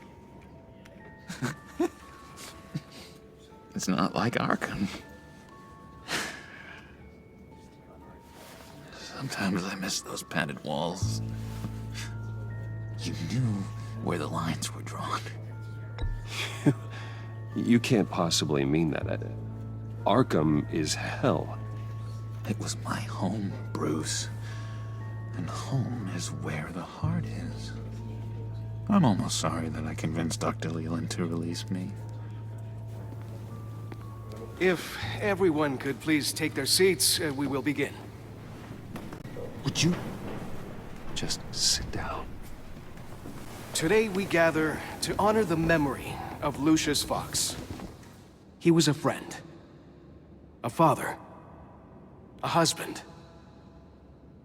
It's not like Arkham. Sometimes I miss those padded walls. You knew where the lines were drawn. You can't possibly mean that. Arkham is hell. It was my home, Bruce. And home is where the heart is. I'm almost sorry that I convinced Dr. Leland to release me. If everyone could please take their seats, we will begin. Would you just sit down? Today we gather to honor the memory of Lucius Fox. He was a friend, a father, a husband,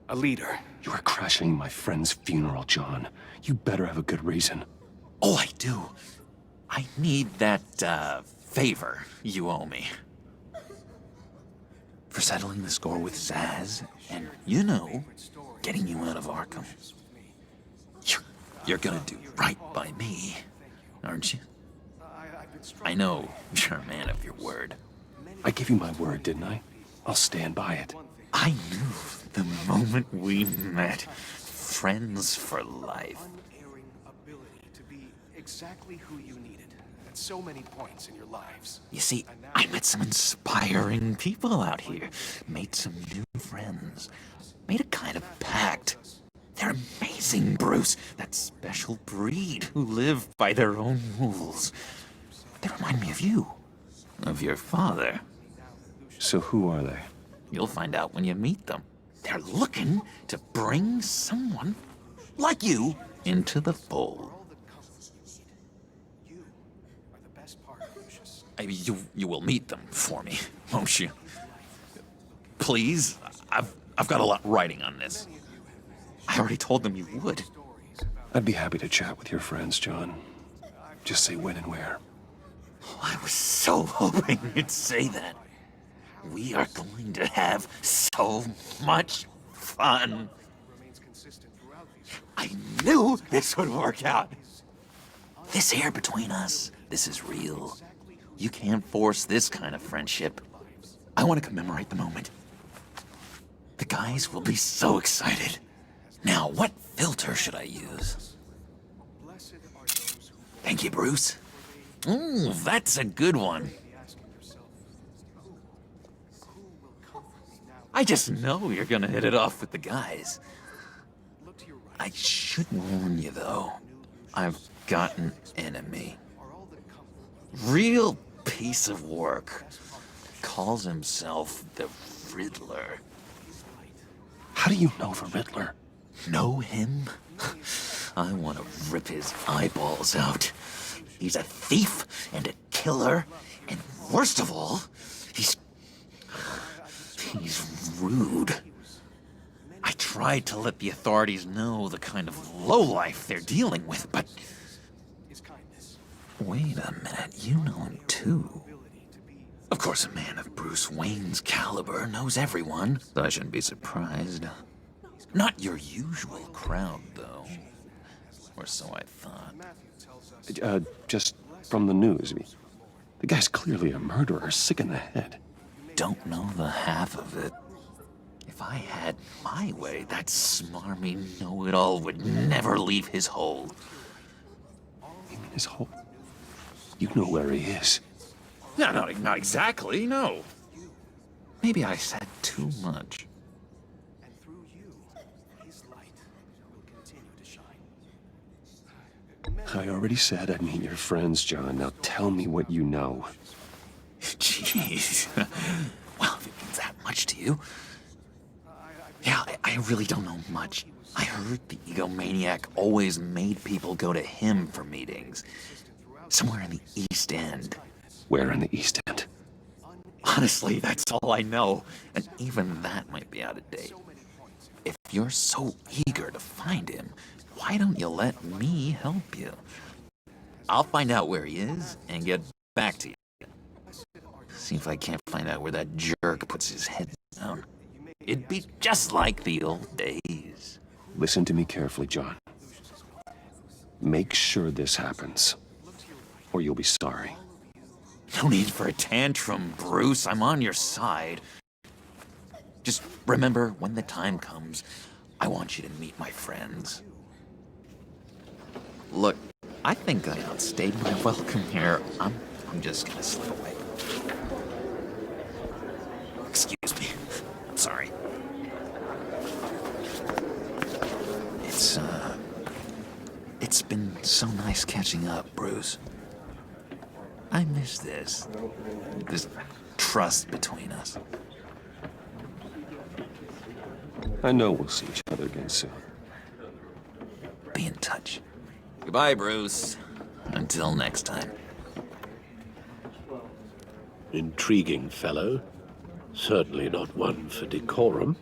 a leader. You are crashing my friend's funeral, John. You better have a good reason. Oh, I do. I need that, favor you owe me. For settling the score with Zsasz, and, you know, getting you out of Arkham. You're gonna do right by me, aren't you? I know you're a man of your word. I gave you my word, didn't I? I'll stand by it. I knew the moment we met. Friends for life. Unerring ability to be exactly who you needed at so many points in your lives. You see, I met some inspiring people out here. Made some new friends. Made a kind of pact. They're amazing, Bruce. That special breed who live by their own rules. They remind me of you. Of your father. So who are they? You'll find out when you meet them. They're looking to bring someone like you into the fold. You will meet them for me, won't you? Please? I've got a lot riding on this. I already told them you would. I'd be happy to chat with your friends, John. Just say when and where. I was so hoping you'd say that. We are going to have so much fun. I knew this would work out. This here between us, this is real. You can't force this kind of friendship. I want to commemorate the moment. The guys will be so excited. Now, what filter should I use? Thank you, Bruce. Ooh, that's a good one. I just know you're gonna hit it off with the guys. I should warn you, though. I've got an enemy. Real piece of work. Calls himself the Riddler. How do you know the Riddler? Know him? I want to rip his eyeballs out. He's a thief and a killer, and worst of all, he's rude. I tried to let the authorities know the kind of lowlife they're dealing with, but... Wait a minute, you know him too. Of course, a man of Bruce Wayne's caliber knows everyone, so I shouldn't be surprised. Not your usual crowd, though. Or so I thought. Just from the news. The guy's clearly a murderer, sick in the head. Don't know the half of it. If I had my way, that smarmy know-it-all would never leave his hole. You mean his hole? You know where he is. No, not exactly, no. Maybe I said too much. I already said I'd meet your friends, John. Now tell me what you know. Jeez. Well, if it means that much to you. Yeah, I really don't know much. I heard the egomaniac always made people go to him for meetings. Somewhere in the East End. Where in the East End? Honestly, that's all I know. And even that might be out of date. If you're so eager to find him, why don't you let me help you? I'll find out where he is and get back to you. See if I can't find out where that jerk puts his head down. It'd be just like the old days. Listen to me carefully, John. Make sure this happens, or you'll be sorry. No need for a tantrum, Bruce. I'm on your side. Just remember, when the time comes, I want you to meet my friends. Look, I think I outstayed my welcome here. I'm just gonna slip away. Excuse me. I'm sorry. It's been so nice catching up, Bruce. I miss this trust between us. I know we'll see each other again soon. Be in touch. Goodbye, Bruce. Until next time. Intriguing fellow. Certainly not one for decorum.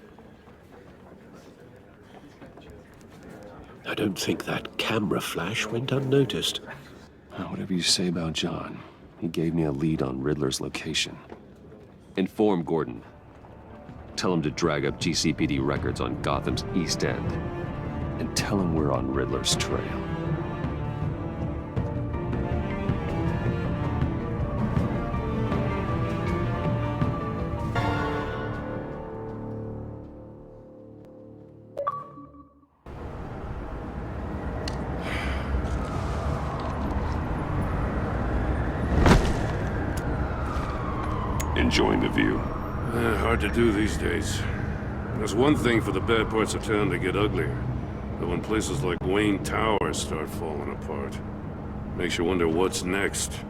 I don't think that camera flash went unnoticed. Whatever you say about John, he gave me a lead on Riddler's location. Inform Gordon. Tell him to drag up GCPD records on Gotham's East End. And tell him we're on Riddler's trail. Enjoying the view? Hard to do these days. There's one thing for the bad parts of town to get uglier. But when places like Wayne Towers start falling apart, makes you wonder what's next.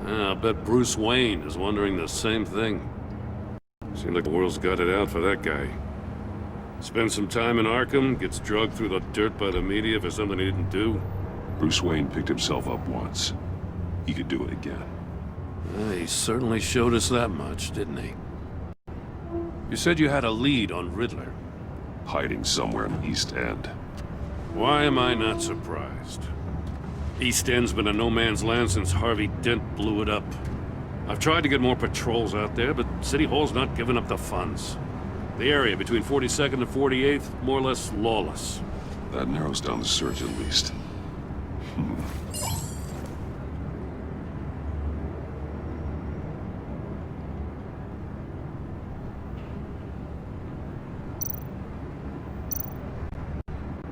I'll bet Bruce Wayne is wondering the same thing. Seems like the world's got it out for that guy. Spends some time in Arkham, gets drugged through the dirt by the media for something he didn't do. Bruce Wayne picked himself up once. He could do it again. He certainly showed us that much, didn't he? You said you had a lead on Riddler. Hiding somewhere in the East End. Why am I not surprised? East End's been a no-man's land since Harvey Dent blew it up. I've tried to get more patrols out there, but City Hall's not giving up the funds. The area between 42nd and 48th, more or less lawless. That narrows down the search at least.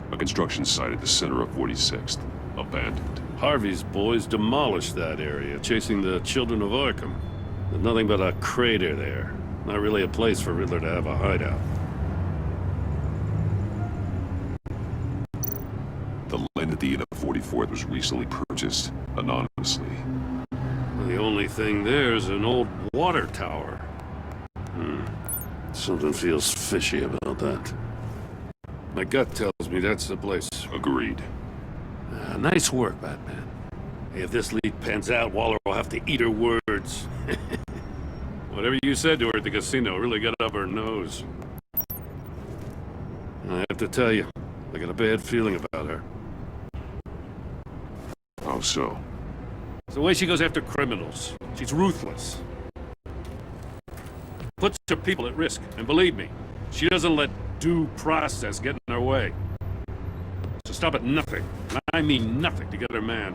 A construction site at the center of 46th. Abandoned. Harvey's boys demolished that area, chasing the children of Arkham. There's nothing but a crater there. Not really a place for Riddler to have a hideout. The land at the end of 44th was recently purchased, anonymously. The only thing there is an old water tower. Something feels fishy about that. My gut tells me that's the place. Agreed. Nice work, Batman. If this lead pans out, Waller will have to eat her words. Whatever you said to her at the casino really got up her nose. I have to tell you, I got a bad feeling about her. How so? It's the way she goes after criminals. She's ruthless. Puts her people at risk, and believe me, she doesn't let due process get in her way. So stop at nothing, and I mean nothing, to get her man.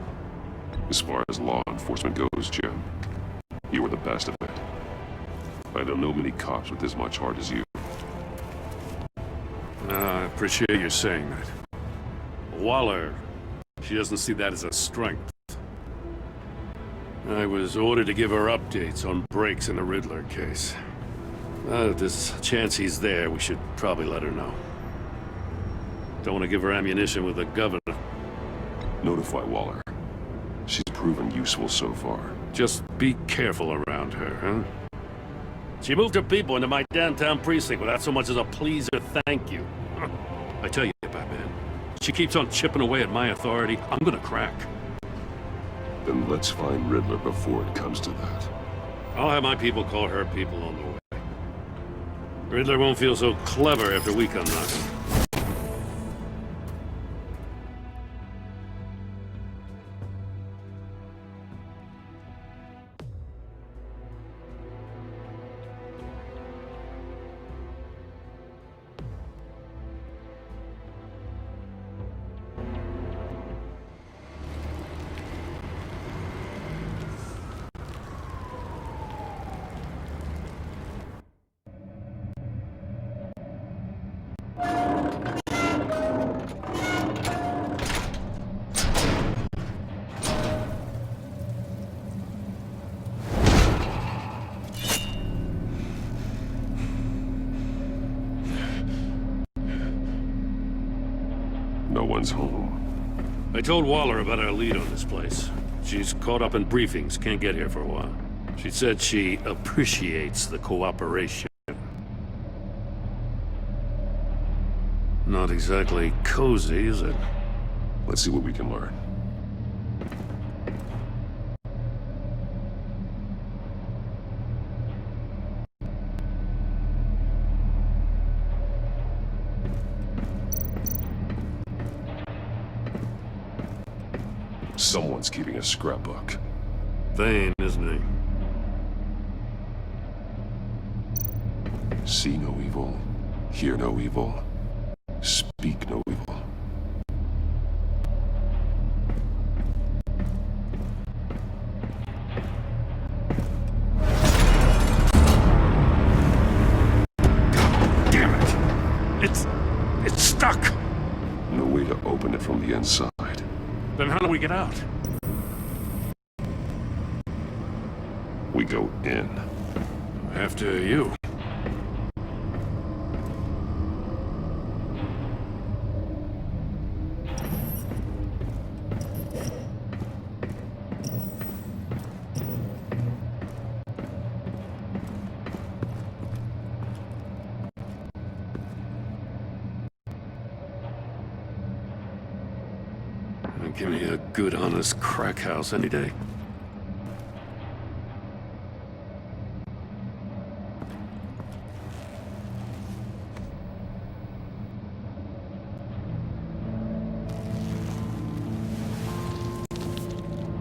As far as law enforcement goes, Jim, you were the best of it. I don't know many cops with as much heart as you. I appreciate you saying that. Waller, she doesn't see that as a strength. I was ordered to give her updates on breaks in the Riddler case. If there's a chance he's there, we should probably let her know. Don't want to give her ammunition with the governor. Notify Waller. She's proven useful so far. Just be careful around her, huh? She moved her people into my downtown precinct without so much as a please or thank you. I tell you, Batman, she keeps on chipping away at my authority, I'm gonna crack. Then let's find Riddler before it comes to that. I'll have my people call her people on the way. Riddler won't feel so clever after we come knocking. No one's home. I told Waller about our lead on this place. She's caught up in briefings, can't get here for a while. She said she appreciates the cooperation. Not exactly cozy, is it? Let's see what we can learn. Someone's keeping a scrapbook. Vane, isn't he? See no evil, hear no evil, speak no evil. Damn it! It's stuck! No way to open it from the inside. Then how do we get out? We go in. After you. Give me a good, honest crack house any day.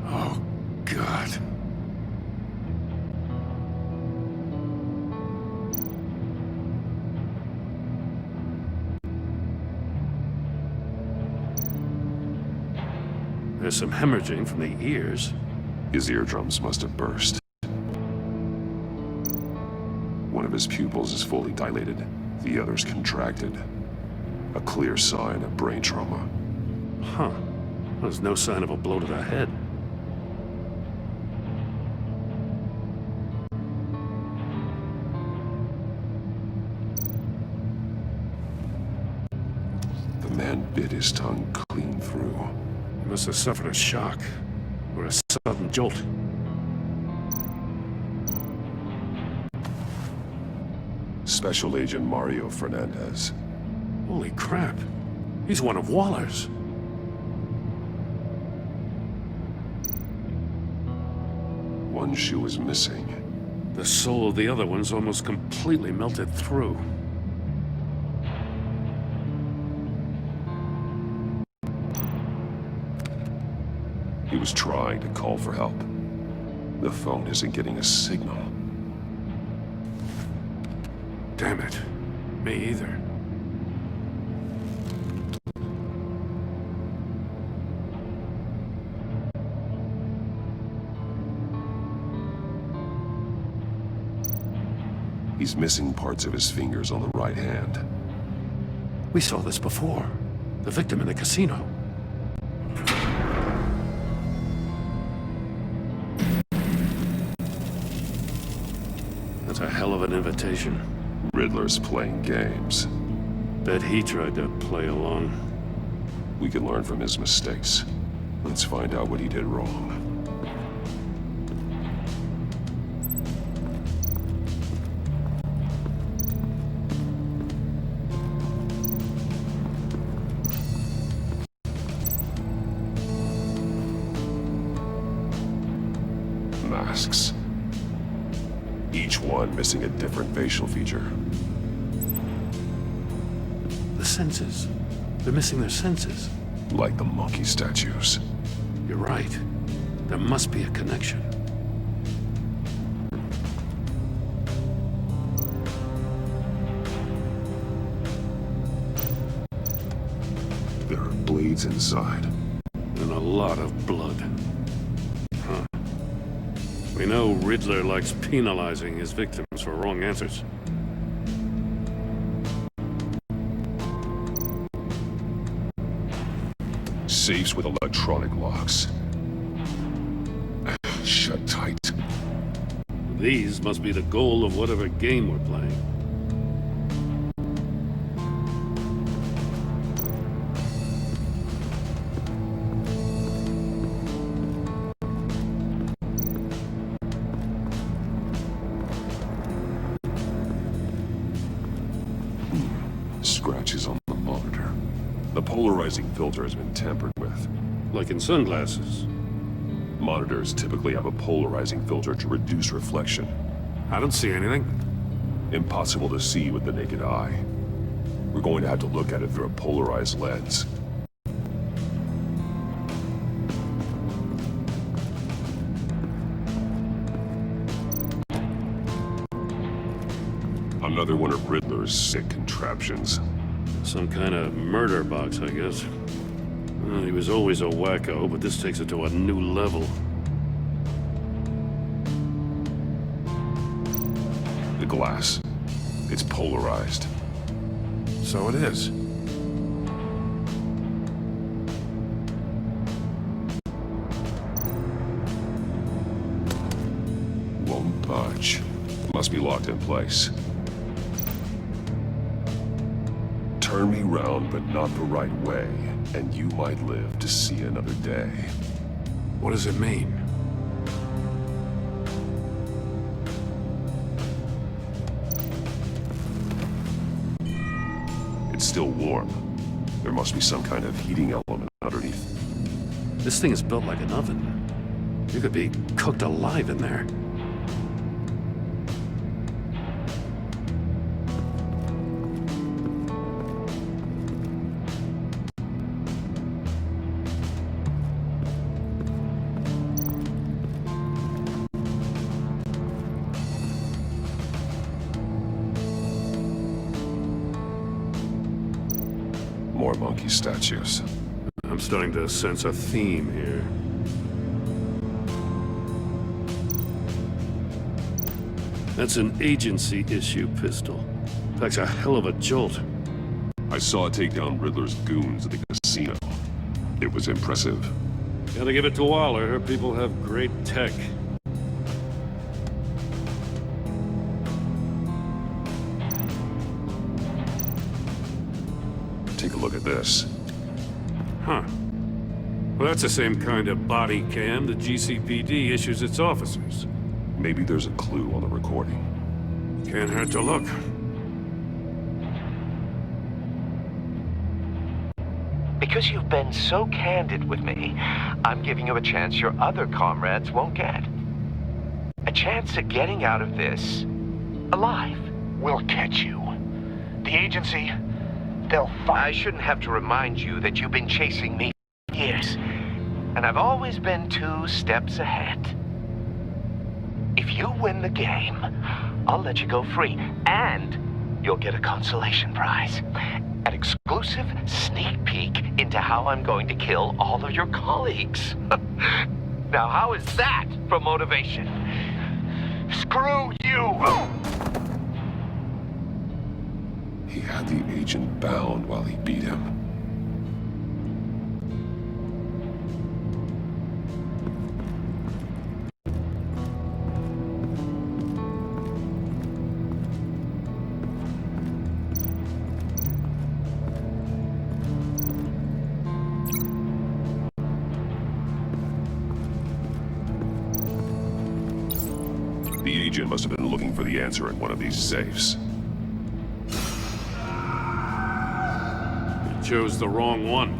Oh, God. There's some hemorrhaging from the ears. His eardrums must have burst. One of his pupils is fully dilated, the other's contracted. A clear sign of brain trauma. Huh. There's no sign of a blow to the head. The man bit his tongue clean through. He must have suffered a shock, or a sudden jolt. Special Agent Mario Fernandez. Holy crap. He's one of Waller's. One shoe is missing. The sole of the other one's almost completely melted through. He was trying to call for help. The phone isn't getting a signal. Damn it. Me either. He's missing parts of his fingers on the right hand. We saw this before. The victim in the casino. That's a hell of an invitation. Riddler's playing games. Bet he tried to play along. We can learn from his mistakes. Let's find out what he did wrong. Masks. Each one missing a different facial feature. The senses. They're missing their senses. Like the monkey statues. You're right. There must be a connection. There are blades inside. And a lot of blood. Huh. We know Riddler likes penalizing his victims for wrong answers. Safes with electronic locks. Shut tight. These must be the goal of whatever game we're playing. Scratches on the monitor. The polarizing filter has been tampered with. Like in sunglasses. Monitors typically have a polarizing filter to reduce reflection. I don't see anything. Impossible to see with the naked eye. We're going to have to look at it through a polarized lens. Another one of Riddler's sick contraptions. Some kind of murder box, I guess. Well, he was always a wacko, but this takes it to a new level. The glass. It's polarized. So it is. Won't budge. Must be locked place. Turn me round, but not the right way, and you might live to see another day. What does it mean? It's still warm. There must be some kind of heating element underneath. This thing is built like an oven. You could be cooked alive in there. More monkey statues. I'm starting to sense a theme here. That's an agency-issue pistol. Packs a hell of a jolt. I saw it take down Riddler's goons at the casino. It was impressive. Gotta give it to Waller. Her people have great tech. Take a look at this. Huh. Well, that's the same kind of body cam the GCPD issues its officers. Maybe there's a clue on the recording. Can't hurt to look. Because you've been so candid with me, I'm giving you a chance your other comrades won't get. A chance at getting out of this alive. We'll catch you. The agency, they'll find... I shouldn't have to remind you that you've been chasing me for years. And I've always been 2 steps ahead. If you win the game, I'll let you go free. And you'll get a consolation prize. An exclusive sneak peek into how I'm going to kill all of your colleagues. Now, how is that for motivation? Screw you! He had the agent bound while he beat him. The agent must have been looking for the answer in one of these safes. He chose the wrong one.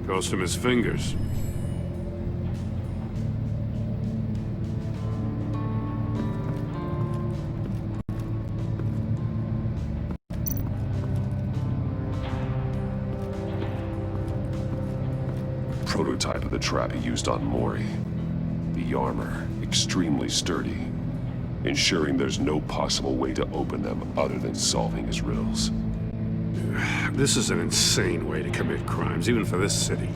Cost him his fingers. Prototype of the trap he used on Mori. The armor, extremely sturdy, ensuring there's no possible way to open them other than solving his riddles. This is an insane way to commit crimes, even for this city.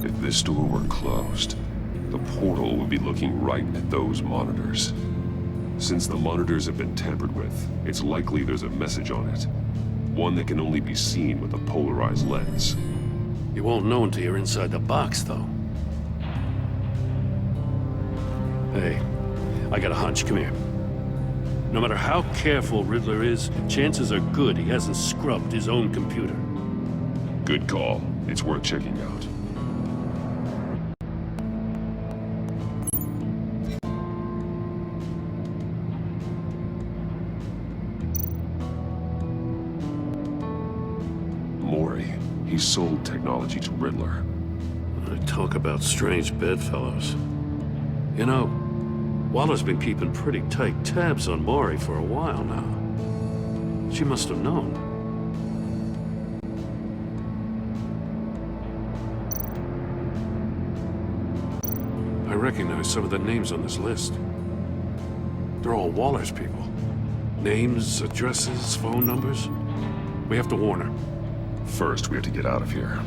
If this door were closed, the portal would be looking right at those monitors. Since the monitors have been tampered with, it's likely there's a message on it. One that can only be seen with a polarized lens. You won't know until you're inside the box, though. Hey, I got a hunch. Come here. No matter how careful Riddler is, chances are good he hasn't scrubbed his own computer. Good call. It's worth checking out. Mori, he sold technology to Riddler. I talk about strange bedfellows. You know, Waller's been keeping pretty tight tabs on Mori for a while now. She must have known. I recognize some of the names on this list. They're all Waller's people. Names, addresses, phone numbers. We have to warn her. First, we have to get out of here.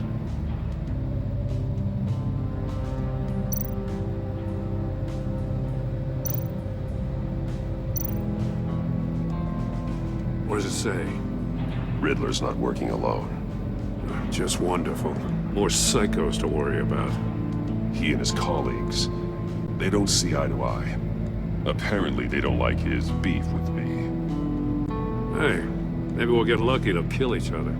What does it say? Riddler's not working alone. Just wonderful. More psychos to worry about. He and his colleagues, they don't see eye to eye. Apparently, they don't like his beef with me. Hey, maybe we'll get lucky to kill each other.